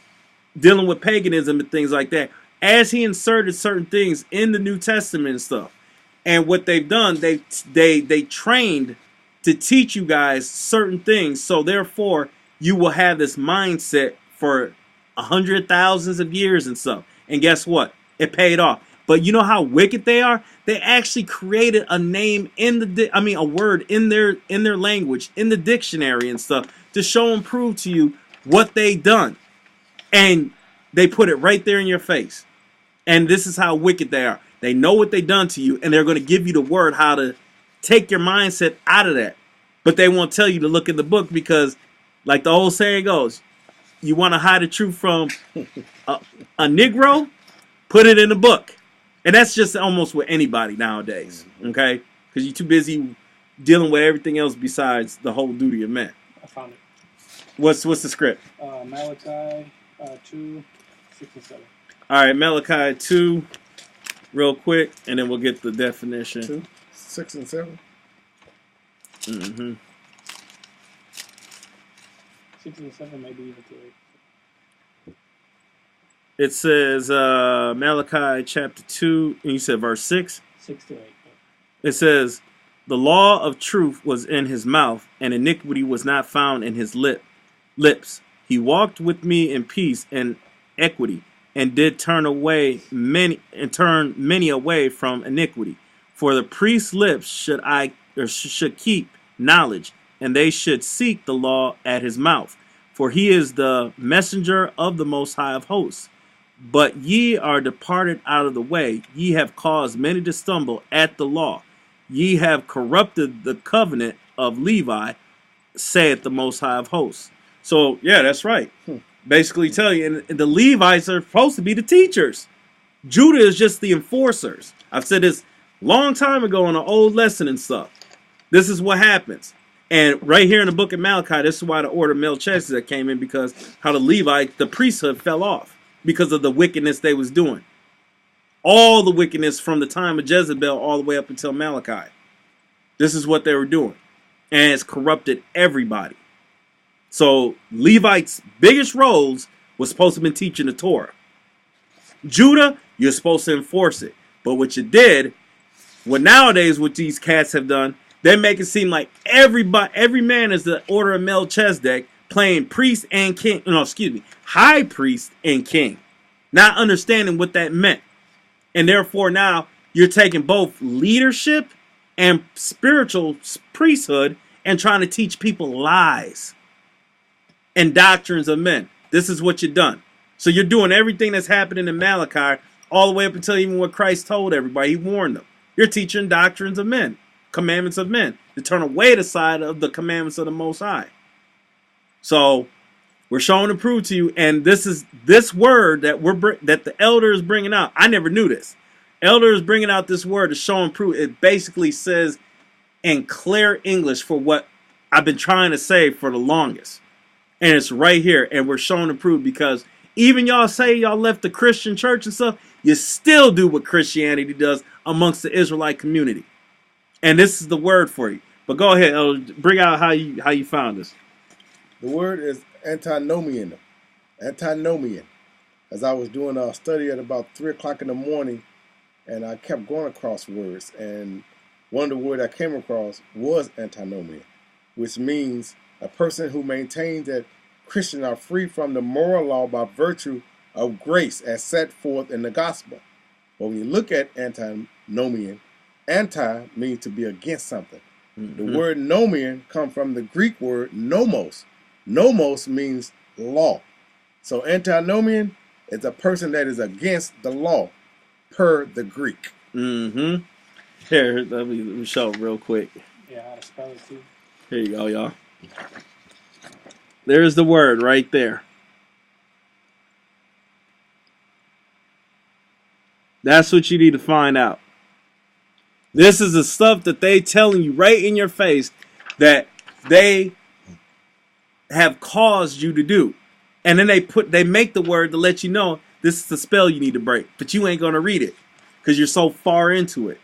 dealing with paganism and things like that, as he inserted certain things in the New Testament and stuff. And what they've done, they trained to teach you guys certain things, so therefore you will have this mindset for 100,000s of years and stuff. And guess what? It paid off. But you know how wicked they are? They actually created a name a word in their language, in the dictionary and stuff, to show and prove to you what they done. And they put it right there in your face. And this is how wicked they are. They know what they done to you, and they're going to give you the word how to take your mindset out of that. But they won't tell you to look in the book because, like the old saying goes, you want to hide the truth from a Negro? Put it in the book. And that's just almost with anybody nowadays, okay? Because you're too busy dealing with everything else besides the whole duty of man. I found it. What's the script? Malachi 2, 6 and 7. All right, Malachi 2, real quick, and then we'll get the definition. 2, 6 and 7. Mm-hmm. 6 and 7, maybe even 8. It says Malachi chapter 2, and you said verse 6? 6 to 8. It says, the law of truth was in his mouth, and iniquity was not found in his lips. He walked with me in peace and equity, and did turn many away from iniquity. For the priest's lips should keep knowledge, and they should seek the law at his mouth. For he is the messenger of the Most High of hosts. But ye are departed out of the way. Ye have caused many to stumble at the law. Ye have corrupted the covenant of Levi, saith the Most High of hosts. So, yeah, that's right. Basically tell you, and the Levites are supposed to be the teachers. Judah is just the enforcers. I've said this long time ago in an old lesson and stuff. This is what happens. And right here in the book of Malachi, this is why the order of Melchizedek came in, because how the Levite, the priesthood, fell off because of the wickedness they was doing. All the wickedness from the time of Jezebel all the way up until Malachi. This is what they were doing. And it's corrupted everybody. So Levites' biggest roles was supposed to have been teaching the Torah. Judah, you're supposed to enforce it. But what you did, nowadays what these cats have done, they make it seem like every man is the order of Melchizedek, playing priest and king. High priest and king. Not understanding what that meant. And therefore now you're taking both leadership and spiritual priesthood and trying to teach people lies and doctrines of men. This is what you've done. So you're doing everything that's happening in Malachi all the way up until even what Christ told everybody. He warned them. You're teaching doctrines of men, commandments of men, to turn away the side of the commandments of the Most High. So We're showing to prove to you, and this word that that the elder is bringing out. I never knew this. Elder is bringing out this word to show and prove. It basically says in clear English for what I've been trying to say for the longest, and it's right here. And we're showing to prove because even y'all say y'all left the Christian church and stuff, you still do what Christianity does amongst the Israelite community. And this is the word for you. But go ahead, Elder, bring out how you found this. The word is antinomian. Antinomian. As I was doing a study at about 3 o'clock in the morning, and I kept going across words, and one of the words I came across was antinomian, which means a person who maintains that Christians are free from the moral law by virtue of grace as set forth in the gospel. But when you look at antinomian, anti means to be against something. The word nomian comes from the Greek word nomos. Nomos means law. So antinomian is a person that is against the law, per the Greek. Mm-hmm. Here, let me show it real quick. Yeah, how to spell it too. Here you go, y'all. There's the word right there. That's what you need to find out. This is the stuff that they telling you right in your face that they have caused you to do. And then they make the word to let you know this is the spell you need to break. But you ain't going to read it because you're so far into it.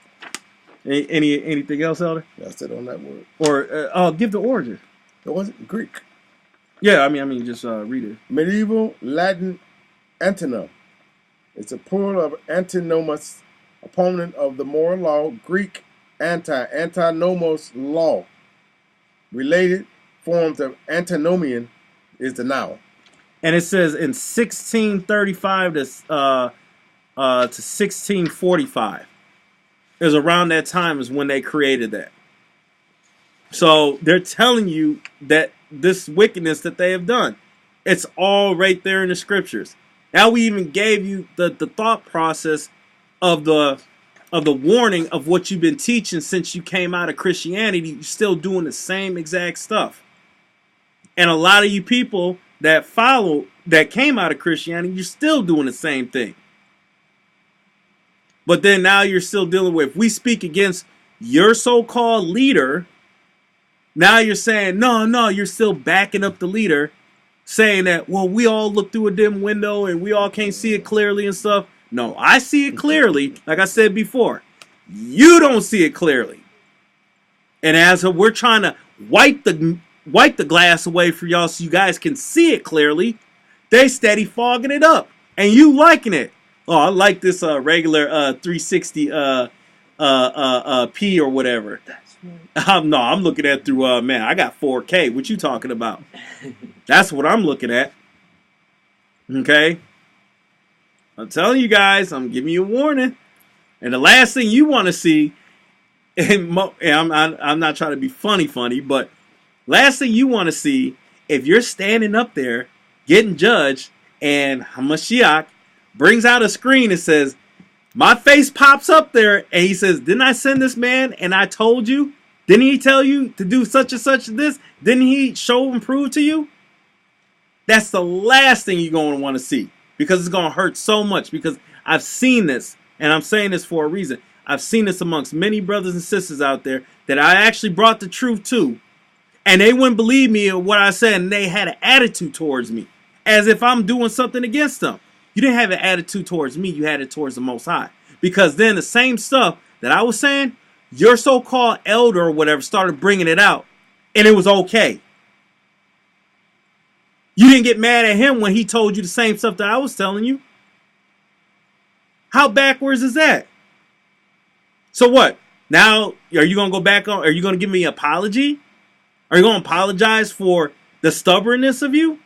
Anything else, Elder? That's it on that word. Or give the origin. It wasn't Greek. Yeah, I mean, just read it. Medieval Latin antonym. It's a plural of antinomos, opponent of the moral law. Greek antinomos, law. Related forms of antinomian is the noun. And it says in 1635 to 1645. It was around that time is when they created that. So they're telling you that this wickedness that they have done, it's all right there in the scriptures. Now we even gave you the thought process of the warning of what you've been teaching since you came out of Christianity. You're still doing the same exact stuff. And a lot of you people that came out of Christianity, you're still doing the same thing. But then now you're still dealing with, if we speak against your so-called leader, now you're saying, no, you're still backing up the leader, saying that, well, we all look through a dim window and we all can't see it clearly and stuff. No, I see it clearly. Like I said before, you don't see it clearly. And as we're trying to wipe the glass away for y'all so you guys can see it clearly, they steady fogging it up. And you liking it. Oh, I like this regular 360 P or whatever. That's right. No, I'm looking at through, man, I got 4K. What you talking about? That's what I'm looking at. Okay? I'm telling you guys, I'm giving you a warning. And the last thing you want to see, and I'm not trying to be funny, but last thing you want to see, if you're standing up there getting judged and Hamashiach brings out a screen and says, my face pops up there and he says, didn't I send this man and I told you? Didn't he tell you to do such and such this? Didn't he show and prove to you? That's the last thing you're going to want to see because it's going to hurt so much because I've seen this and I'm saying this for a reason. I've seen this amongst many brothers and sisters out there that I actually brought the truth to and they wouldn't believe me or what I said and they had an attitude towards me as if I'm doing something against them. You didn't have an attitude towards me. You had it towards the Most High. Because then the same stuff that I was saying, your so-called elder or whatever started bringing it out. And it was okay. You didn't get mad at him when he told you the same stuff that I was telling you. How backwards is that? So what? Now, are you going to go back on? Are you going to give me an apology? Are you going to apologize for the stubbornness of you?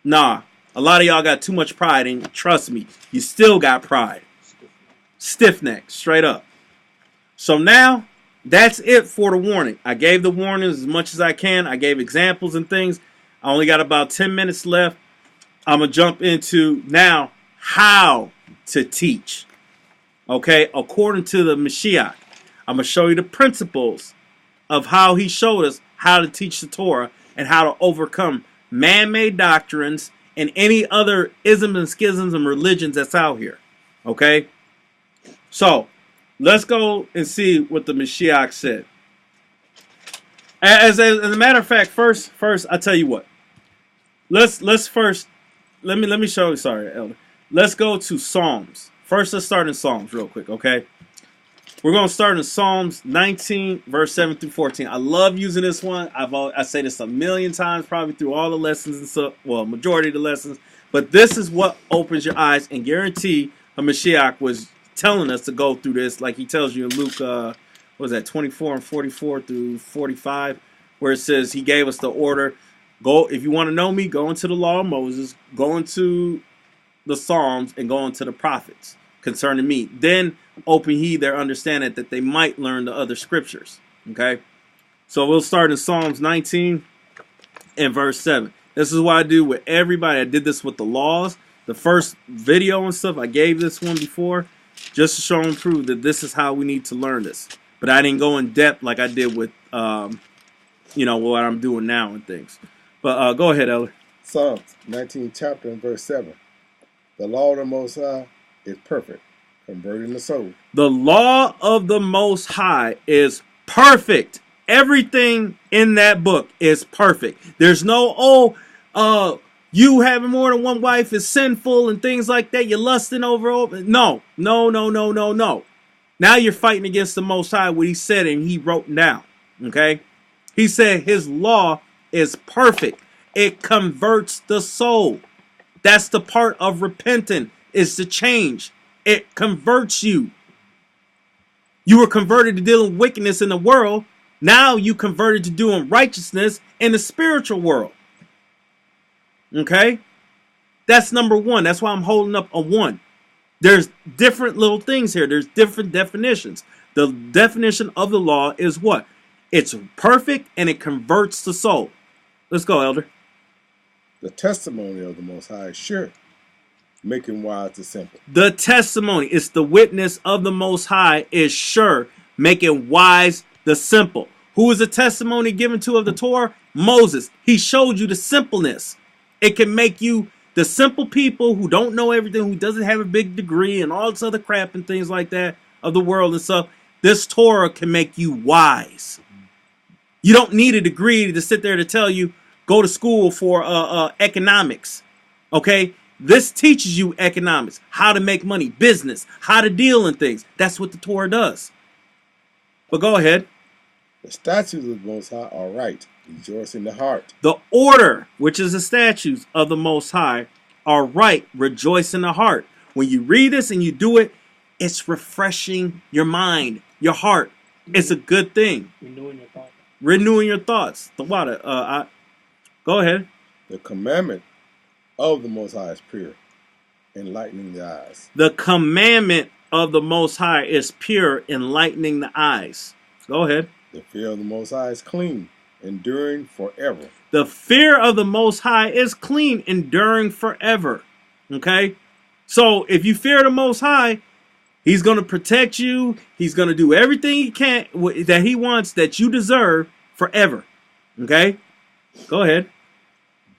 Nah. A lot of y'all got too much pride, and trust me, you still got pride. Stiff neck, straight up. So now, that's it for the warning. I gave the warnings as much as I can. I gave examples and things. I only got about 10 minutes left. I'm going to jump into now how to teach. Okay, according to the Mashiach. I'm going to show you the principles of how he showed us how to teach the Torah and how to overcome man-made doctrines, and any other isms and schisms and religions that's out here. Okay? So, let's go and see what the Mashiach said. As a matter of fact, first, I tell you what. Let's first let me show you. Sorry, Elder. Let's go to Psalms. First, let's start in Psalms real quick, okay? We're gonna start in Psalms 19, verse 7 through 14. I love using this one. I say this a million times, probably through all the lessons and stuff. Well, majority of the lessons. But this is what opens your eyes, and guarantee a Mashiach was telling us to go through this, like he tells you in Luke, what was that, 24 and 44 through 45, where it says he gave us the order. Go, if you want to know me, go into the law of Moses, go into the Psalms, and go into the prophets concerning me. Then open he their understanding that they might learn the other scriptures. Okay? So we'll start in Psalms 19 and verse 7. This is what I do with everybody. I did this with the laws. The first video and stuff, I gave this one before, just to show and prove that this is how we need to learn this. But I didn't go in depth like I did with, what I'm doing now and things. But go ahead, Elder. Psalms 19 chapter and verse 7. The law of the Most High is perfect, converting the soul. The law of the Most High is perfect. Everything in that book is perfect. There's no, you having more than one wife is sinful and things like that. You're lusting over. No. Now you're fighting against the Most High, what he said and he wrote down. Okay? He said his law is perfect. It converts the soul. That's the part of repenting, is to change. It converts you. You were converted to dealing with wickedness in the world. Now you converted to doing righteousness in the spiritual world. Okay? That's number one. That's why I'm holding up a 1. There's different little things here. There's different definitions. The definition of the law is what? It's perfect and it converts the soul. Let's go, Elder. The testimony of the Most High is sure, making wise the simple. The testimony is the witness of the Most High is sure, making wise the simple. Who is the testimony given to of the Torah? Moses. He showed you the simpleness. It can make you, the simple people who don't know everything, who doesn't have a big degree and all this other crap and things like that of the world and stuff. This Torah can make you wise. You don't need a degree to sit there to tell you, go to school for economics. Okay? This teaches you economics, how to make money, business, how to deal in things. That's what the Torah does. But go ahead. The statutes of the Most High are right, rejoice in the heart. The order, which is the statutes of the Most High, are right, rejoice in the heart. When you read this and you do it, it's refreshing your mind, your heart. It's a good thing. Renewing your thoughts. Renewing your thoughts. The water. Go ahead. The commandment of the Most High is pure, enlightening the eyes. The commandment of the Most High is pure, enlightening the eyes. Go ahead. The fear of the Most High is clean, enduring forever. The fear of the Most High is clean, enduring forever. Okay? So if you fear the Most High, he's going to protect you. He's going to do everything he can that he wants, that you deserve forever. Okay? Go ahead.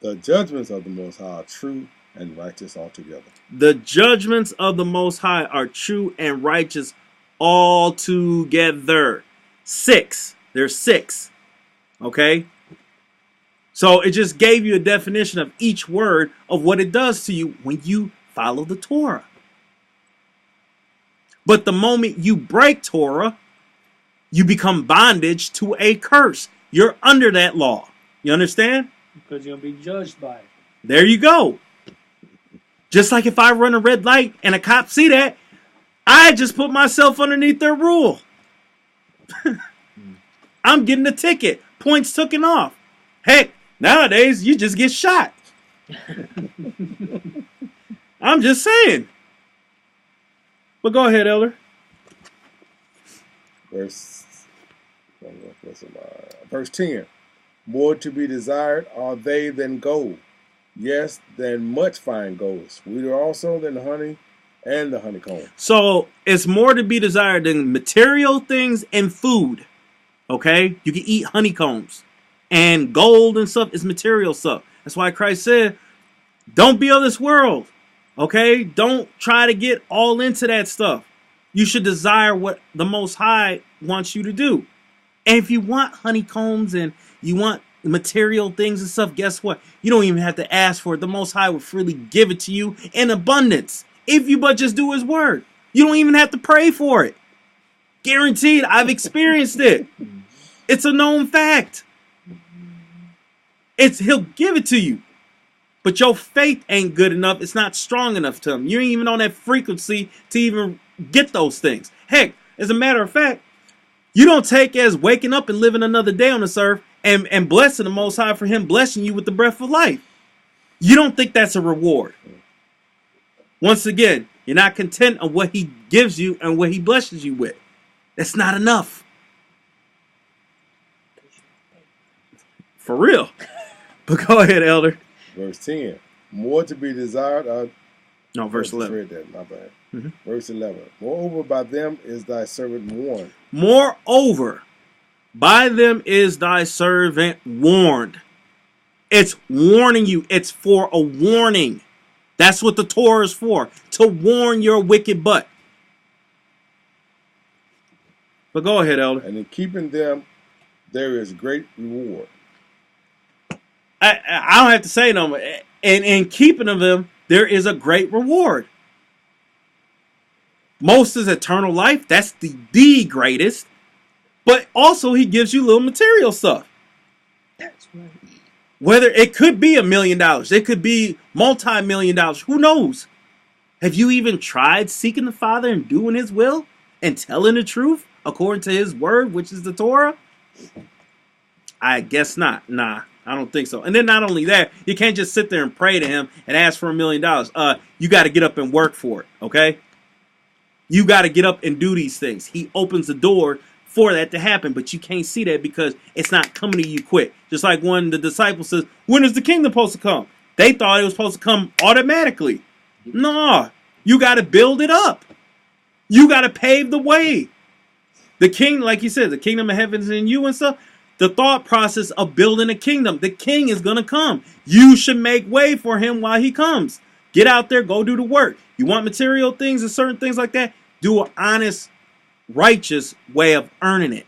The judgments of the Most High are true and righteous altogether. The judgments of the Most High are true and righteous altogether. 6. There's 6. Okay? So it just gave you a definition of each word of what it does to you when you follow the Torah. But the moment you break Torah, you become bondage to a curse. You're under that law. You understand? Because you'll be judged by it. There you go. Just like if I run a red light and a cop see that, I just put myself underneath their rule. I'm getting a ticket. Points taken off. Heck, nowadays you just get shot. I'm just saying. But go ahead, Elder. Verse 10. More to be desired are they than gold. Yes, than much fine gold. Sweeter also than the honey and the honeycomb. So it's more to be desired than material things and food. Okay? You can eat honeycombs. And gold and stuff is material stuff. That's why Christ said, don't be of this world. Okay? Don't try to get all into that stuff. You should desire what the Most High wants you to do. And if you want honeycombs and you want material things and stuff, guess what? You don't even have to ask for it. The Most High will freely give it to you in abundance. If you but just do his word. You don't even have to pray for it. Guaranteed. I've experienced it. It's a known fact. He'll give it to you. But your faith ain't good enough. It's not strong enough to him. You ain't even on that frequency to even get those things. Heck, as a matter of fact, you don't take as waking up and living another day on this earth and blessing the Most High for him blessing you with the breath of life. You don't think that's a reward. Once again, you're not content on what he gives you and what he blesses you with. That's not enough. For real. But go ahead, Elder. Verse 10. More to be desired. No, verse 11. Read that, my bad. Mm-hmm. Verse 11. Moreover, by them is thy servant warned. Moreover, by them is thy servant warned. It's warning you. It's for a warning. That's what the Torah is for. To warn your wicked butt. But go ahead, Elder. And in keeping them, there is great reward. I don't have to say no more. And in keeping of them, there is a great reward. Most is eternal life. That's the greatest. But also, he gives you little material stuff. That's right. Whether it could be $1 million, it could be multi-million dollars. Who knows? Have you even tried seeking the Father and doing his will and telling the truth according to his word, which is the Torah? I guess not. Nah, I don't think so. And then not only that, you can't just sit there and pray to him and ask for $1 million. You got to get up and work for it, okay? You got to get up and do these things. He opens the door for that to happen, but you can't see that because it's not coming to you quick. Just like when the disciples says, when is the kingdom supposed to come? They thought it was supposed to come automatically. No, you got to build it up. You got to pave the way. The king, like you said, the kingdom of heaven is in you and stuff. The thought process of building a kingdom. The king is going to come. You should make way for him while he comes. Get out there, go do the work. You want material things and certain things like that? Do an honest, righteous way of earning it.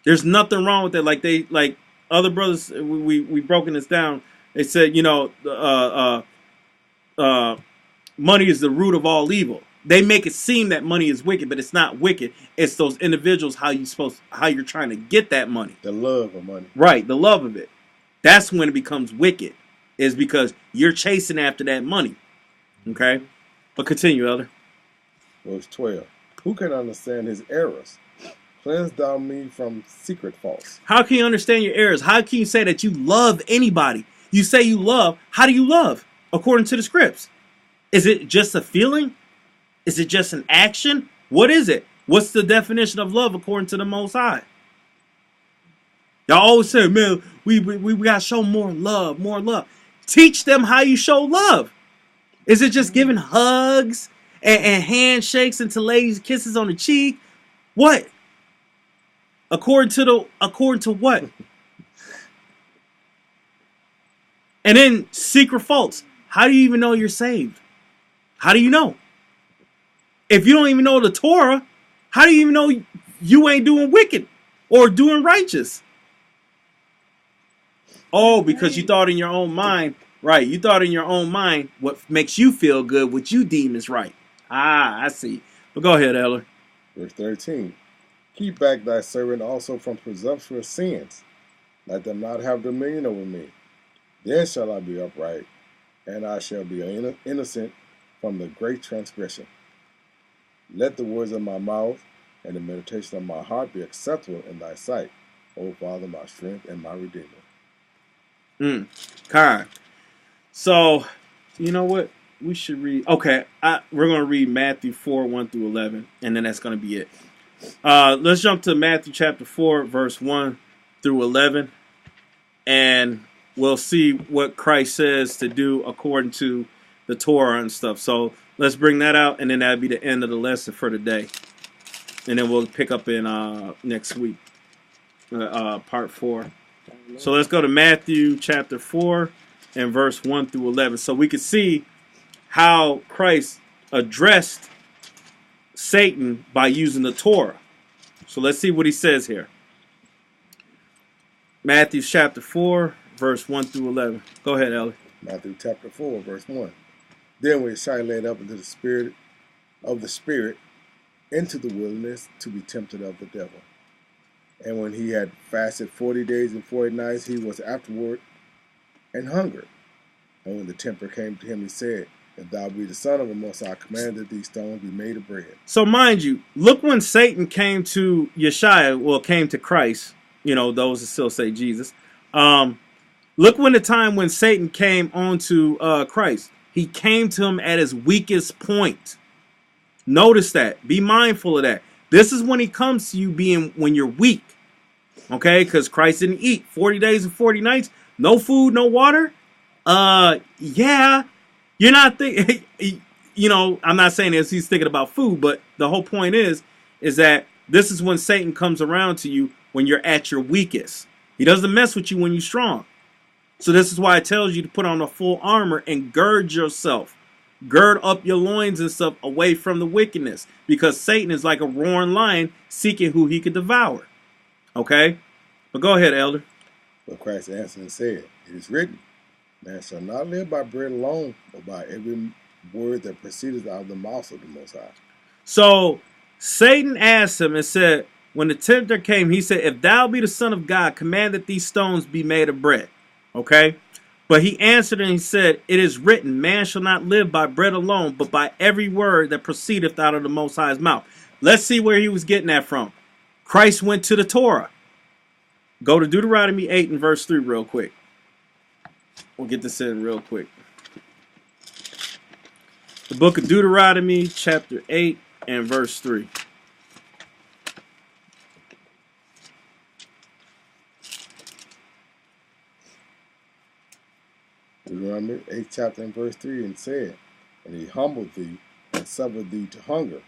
There's nothing wrong with that. Like other brothers, we broken this down. They said, money is the root of all evil. They make it seem that money is wicked, but it's not wicked. It's those individuals how you're trying to get that money. The love of money. Right, the love of it. That's when it becomes wicked. Is because you're chasing after that money. Okay? But continue, Elder. Verse 12. Who can understand his errors? Cleanse thou me from secret faults. How can you understand your errors? How can you say that you love anybody? You say you love. How do you love? According to the scripts. Is it just a feeling? Is it just an action? What is it? What's the definition of love according to the Most High? Y'all always say, man, we got to show more love, more love. Teach them how you show love. Is it just giving hugs and handshakes and to ladies kisses on the cheek? What? According to what? And then secret faults. How do you even know you're saved? How do you know? If you don't even know the Torah, how do you even know you ain't doing wicked or doing righteous? Oh, because you thought in your own mind, right? You thought in your own mind what makes you feel good, what you deem is right. Ah, I see. But go ahead, Elder. Verse 13. Keep back thy servant also from presumptuous sins. Let them not have dominion over me. Then shall I be upright, and I shall be innocent from the great transgression. Let the words of my mouth and the meditation of my heart be acceptable in thy sight, O Father, my strength and my redeemer. Kind. So, you know what? We should read. Okay, we're going to read Matthew 4, 1 through 11, and then that's going to be it. Let's jump to Matthew chapter 4, verse 1 through 11, and we'll see what Christ says to do according to the Torah and stuff. So let's bring that out, and then that'll be the end of the lesson for today. And then we'll pick up in next week, part 4. So let's go to Matthew chapter 4, and verse 1 through 11. So we can see how Christ addressed Satan by using the Torah. So let's see what he says here. Matthew chapter 4, verse 1 through 11. Go ahead, Ellie. Matthew chapter 4, verse 1. Then was Yeshua led up into the spirit into the wilderness to be tempted of the devil. And when he had fasted 40 days and 40 nights, he was afterward and hungered. And when the tempter came to him, he said, If thou be the Son of the Most High, command that these stones be made of bread. So mind you, look when Satan came to Yeshua, well, came to Christ, you know, those that still say Jesus. Look when the time when Satan came onto Christ. He came to him at his weakest point. Notice that. Be mindful of that. This is when he comes to you when you're weak. Okay? Because Christ didn't eat 40 days and 40 nights. No food, no water. Yeah. You're not thinking, you know, I'm not saying this, he's thinking about food, but the whole point is that this is when Satan comes around to you when you're at your weakest. He doesn't mess with you when you're strong. So this is why it tells you to put on a full armor and gird yourself. Gird up your loins and stuff away from the wickedness. Because Satan is like a roaring lion seeking who he could devour. Okay? But go ahead, Elder. But Christ answered and said, It is written, Man shall not live by bread alone, but by every word that proceedeth out of the mouth of the Most High. So Satan asked him and said, when the tempter came, he said, If thou be the Son of God, command that these stones be made of bread. Okay? But he answered and he said, It is written, Man shall not live by bread alone, but by every word that proceedeth out of the Most High's mouth. Let's see where he was getting that from. Christ went to the Torah. Go to Deuteronomy 8 and verse 3 real quick. We'll get this in real quick. The book of Deuteronomy, chapter 8 and verse 3. Deuteronomy 8th chapter and verse 3, and said, And he humbled thee, and suffered thee to hunger,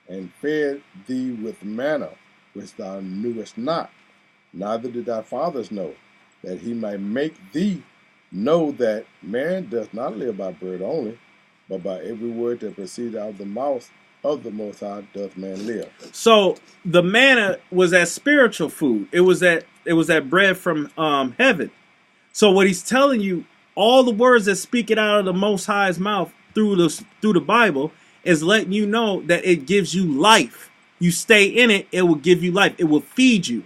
and fed thee with manna, which thou knewest not, neither did thy fathers know, that he might make thee know that man does not live by bread only, but by every word that proceeds out of the mouth of the Most High doth man live. So the manna was that spiritual food. It was that bread from heaven. So what he's telling you, all the words that speak it out of the Most High's mouth through the Bible is letting you know that it gives you life. You stay in it, it will give you life. It will feed you.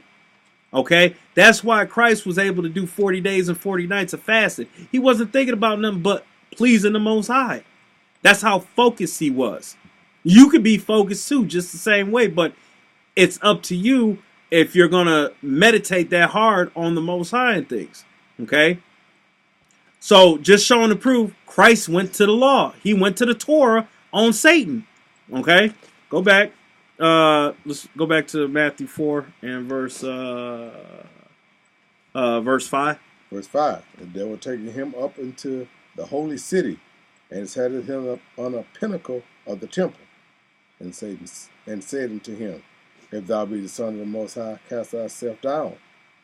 Okay? That's why Christ was able to do 40 days and 40 nights of fasting. He wasn't thinking about nothing but pleasing the Most High. That's how focused he was. You could be focused too, just the same way, but it's up to you if you're going to meditate that hard on the Most High and things. Okay? So, just showing the proof, Christ went to the law. He went to the Torah on Satan. Okay? Go back. Let's go back to Matthew 4 and verse 5. Verse 5. The devil taking him up into the holy city, and set him up on a pinnacle of the temple, and said unto him, If thou be the Son of the Most High, cast thyself down.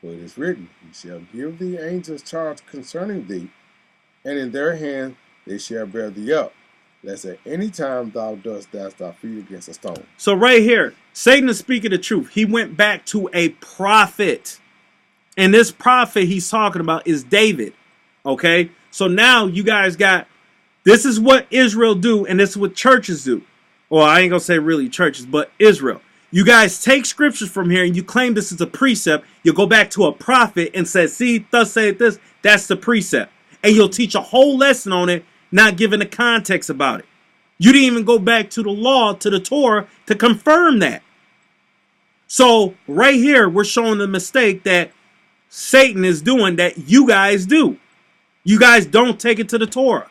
For it is written, He shall give thee angels charge concerning thee, and in their hand they shall bear thee up, lest at any time thou dost dash thy feet against a stone. So right here, Satan is speaking the truth. He went back to a prophet. And this prophet he's talking about is David. Okay? So now you guys got, this is what Israel do, and this is what churches do. Well, I ain't going to say really churches, but Israel. You guys take scriptures from here and you claim this is a precept. You go back to a prophet and say, see, thus saith this, that's the precept. And you'll teach a whole lesson on it, not giving the context about it. You didn't even go back to the law, to the Torah, to confirm that. So right here, we're showing the mistake that Satan is doing that you guys do. You guys don't take it to the Torah.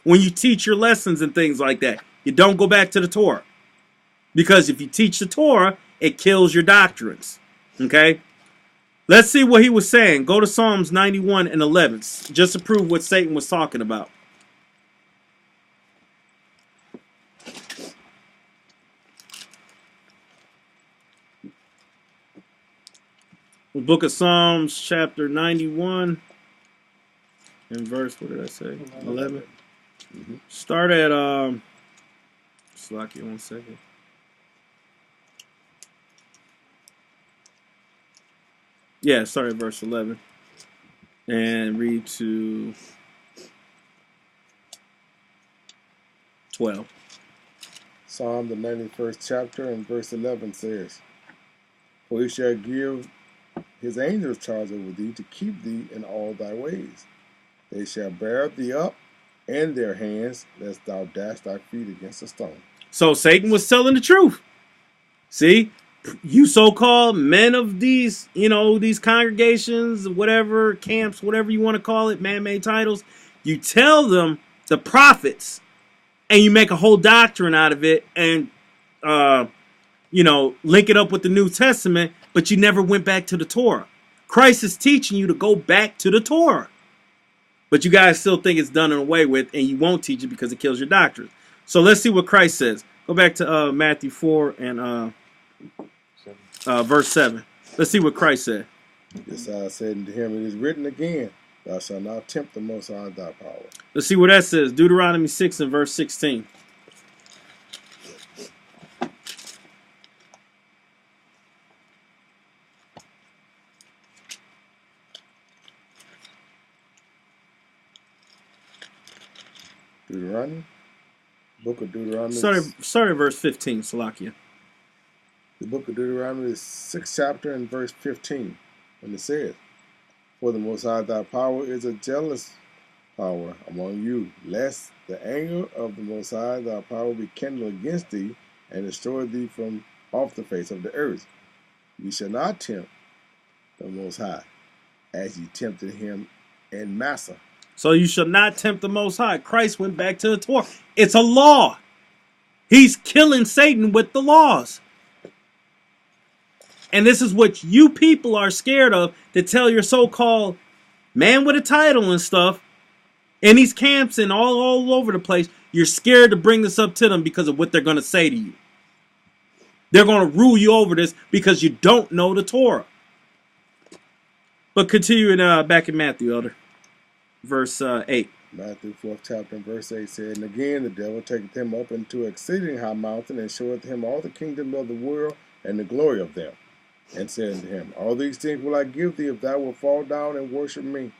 When you teach your lessons and things like that, you don't go back to the Torah. Because if you teach the Torah, it kills your doctrines. Okay? Let's see what he was saying. Go to Psalms 91 and 11, just to prove what Satan was talking about. The book of Psalms, chapter 91, in verse, what did I say? 11. Mhm. Start at Slocky, 1 second. Yeah, start at verse 11 and read to 12. Psalm the 91st chapter and verse 11 says, "For he shall give his angels charge over thee to keep thee in all thy ways. They shall bear thee up in their hands, lest thou dash thy feet against a stone." So Satan was telling the truth. See, you so-called men of these, these congregations, whatever, camps, whatever you want to call it, man-made titles, you tell them the prophets, and you make a whole doctrine out of it, and, link it up with the New Testament, but you never went back to the Torah. Christ is teaching you to go back to the Torah. But you guys still think it's done and away with, and you won't teach it because it kills your doctrine. So let's see what Christ says. Go back to Matthew 4 and verse 7. Let's see what Christ said. Yeshua said unto him, "It is written again, thou shalt not tempt the Most High thy power." Let's see what that says. Deuteronomy 6 and verse 16. Deuteronomy? Book of Deuteronomy. Start at verse 15, Salakia. The book of Deuteronomy is 6th chapter and verse 15, when it says, "For the Most High thy power is a jealous power among you, lest the anger of the Most High thy power be kindled against thee, and destroy thee from off the face of the earth. Ye shall not tempt the Most High, as ye tempted him in Massa." So you shall not tempt the Most High. Christ went back to the Torah. It's a law. He's killing Satan with the laws. And this is what you people are scared of, to tell your so-called man with a title and stuff in these camps and all over the place. You're scared to bring this up to them because of what they're going to say to you. They're going to rule you over this because you don't know the Torah. But continuing back in Matthew, Elder. Verse 8. Matthew 4th chapter and verse 8 said, "And again the devil taketh him up into an exceeding high mountain, and showeth him all the kingdom of the world and the glory of them. And said unto him, All these things will I give thee, if thou wilt fall down and worship me.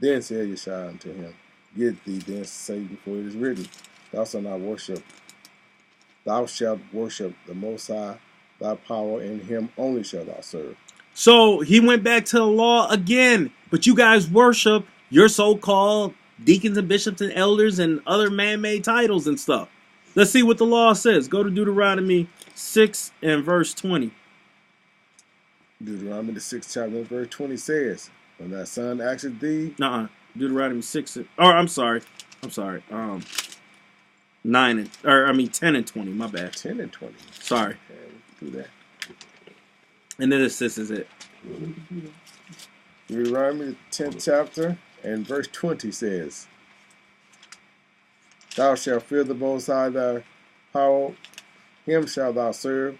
Then said Yeshua unto him, Get thee then, Satan, for it is written, Thou shalt not worship. Thou shalt worship the Most High, thy power, in him only shalt thou serve." So he went back to the law again. But you guys worship your so-called deacons and bishops and elders and other man-made titles and stuff. Let's see what the law says. Go to Deuteronomy 6 and verse 20. Deuteronomy the 6th chapter and verse 20 says, "When thy son asketh thee..." Deuteronomy 6. I'm sorry. 10 and 20. My bad. 10 and 20. Sorry. Do that. And then this is it. Deuteronomy the 10th chapter and verse 20 says, "Thou shalt fear the Most High thy power, him shalt thou serve,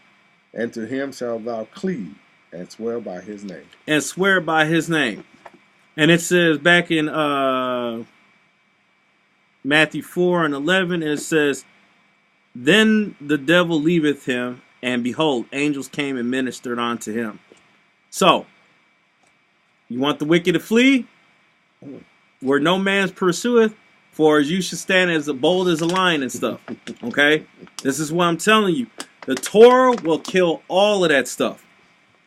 and to him shalt thou cleave, and swear by his name." And swear by his name. And it says back in Matthew 4 and 11, it says, "Then the devil leaveth him, and behold, angels came and ministered unto him." So, you want the wicked to flee? Where no man pursueth, for as you should stand as bold as a lion and stuff. Okay? This is what I'm telling you. The Torah will kill all of that stuff.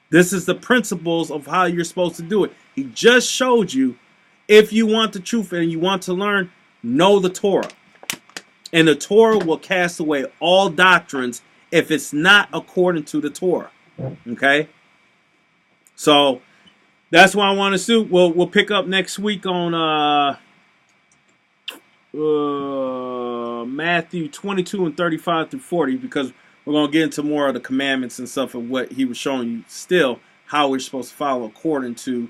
This is the principles of how you're supposed to do it. He just showed you, if you want the truth and you want to learn, know the Torah. And the Torah will cast away all doctrines if it's not according to the Torah. Okay? So, that's what I want to do. We'll pick up next week on Matthew 22 and 35 through 40, because we're going to get into more of the commandments and stuff of what he was showing you still, how we're supposed to follow according to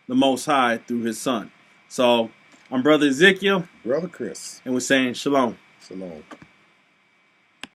the Most High through his Son. So, I'm Brother Ezekiel. Brother Chris. And we're saying shalom. Shalom.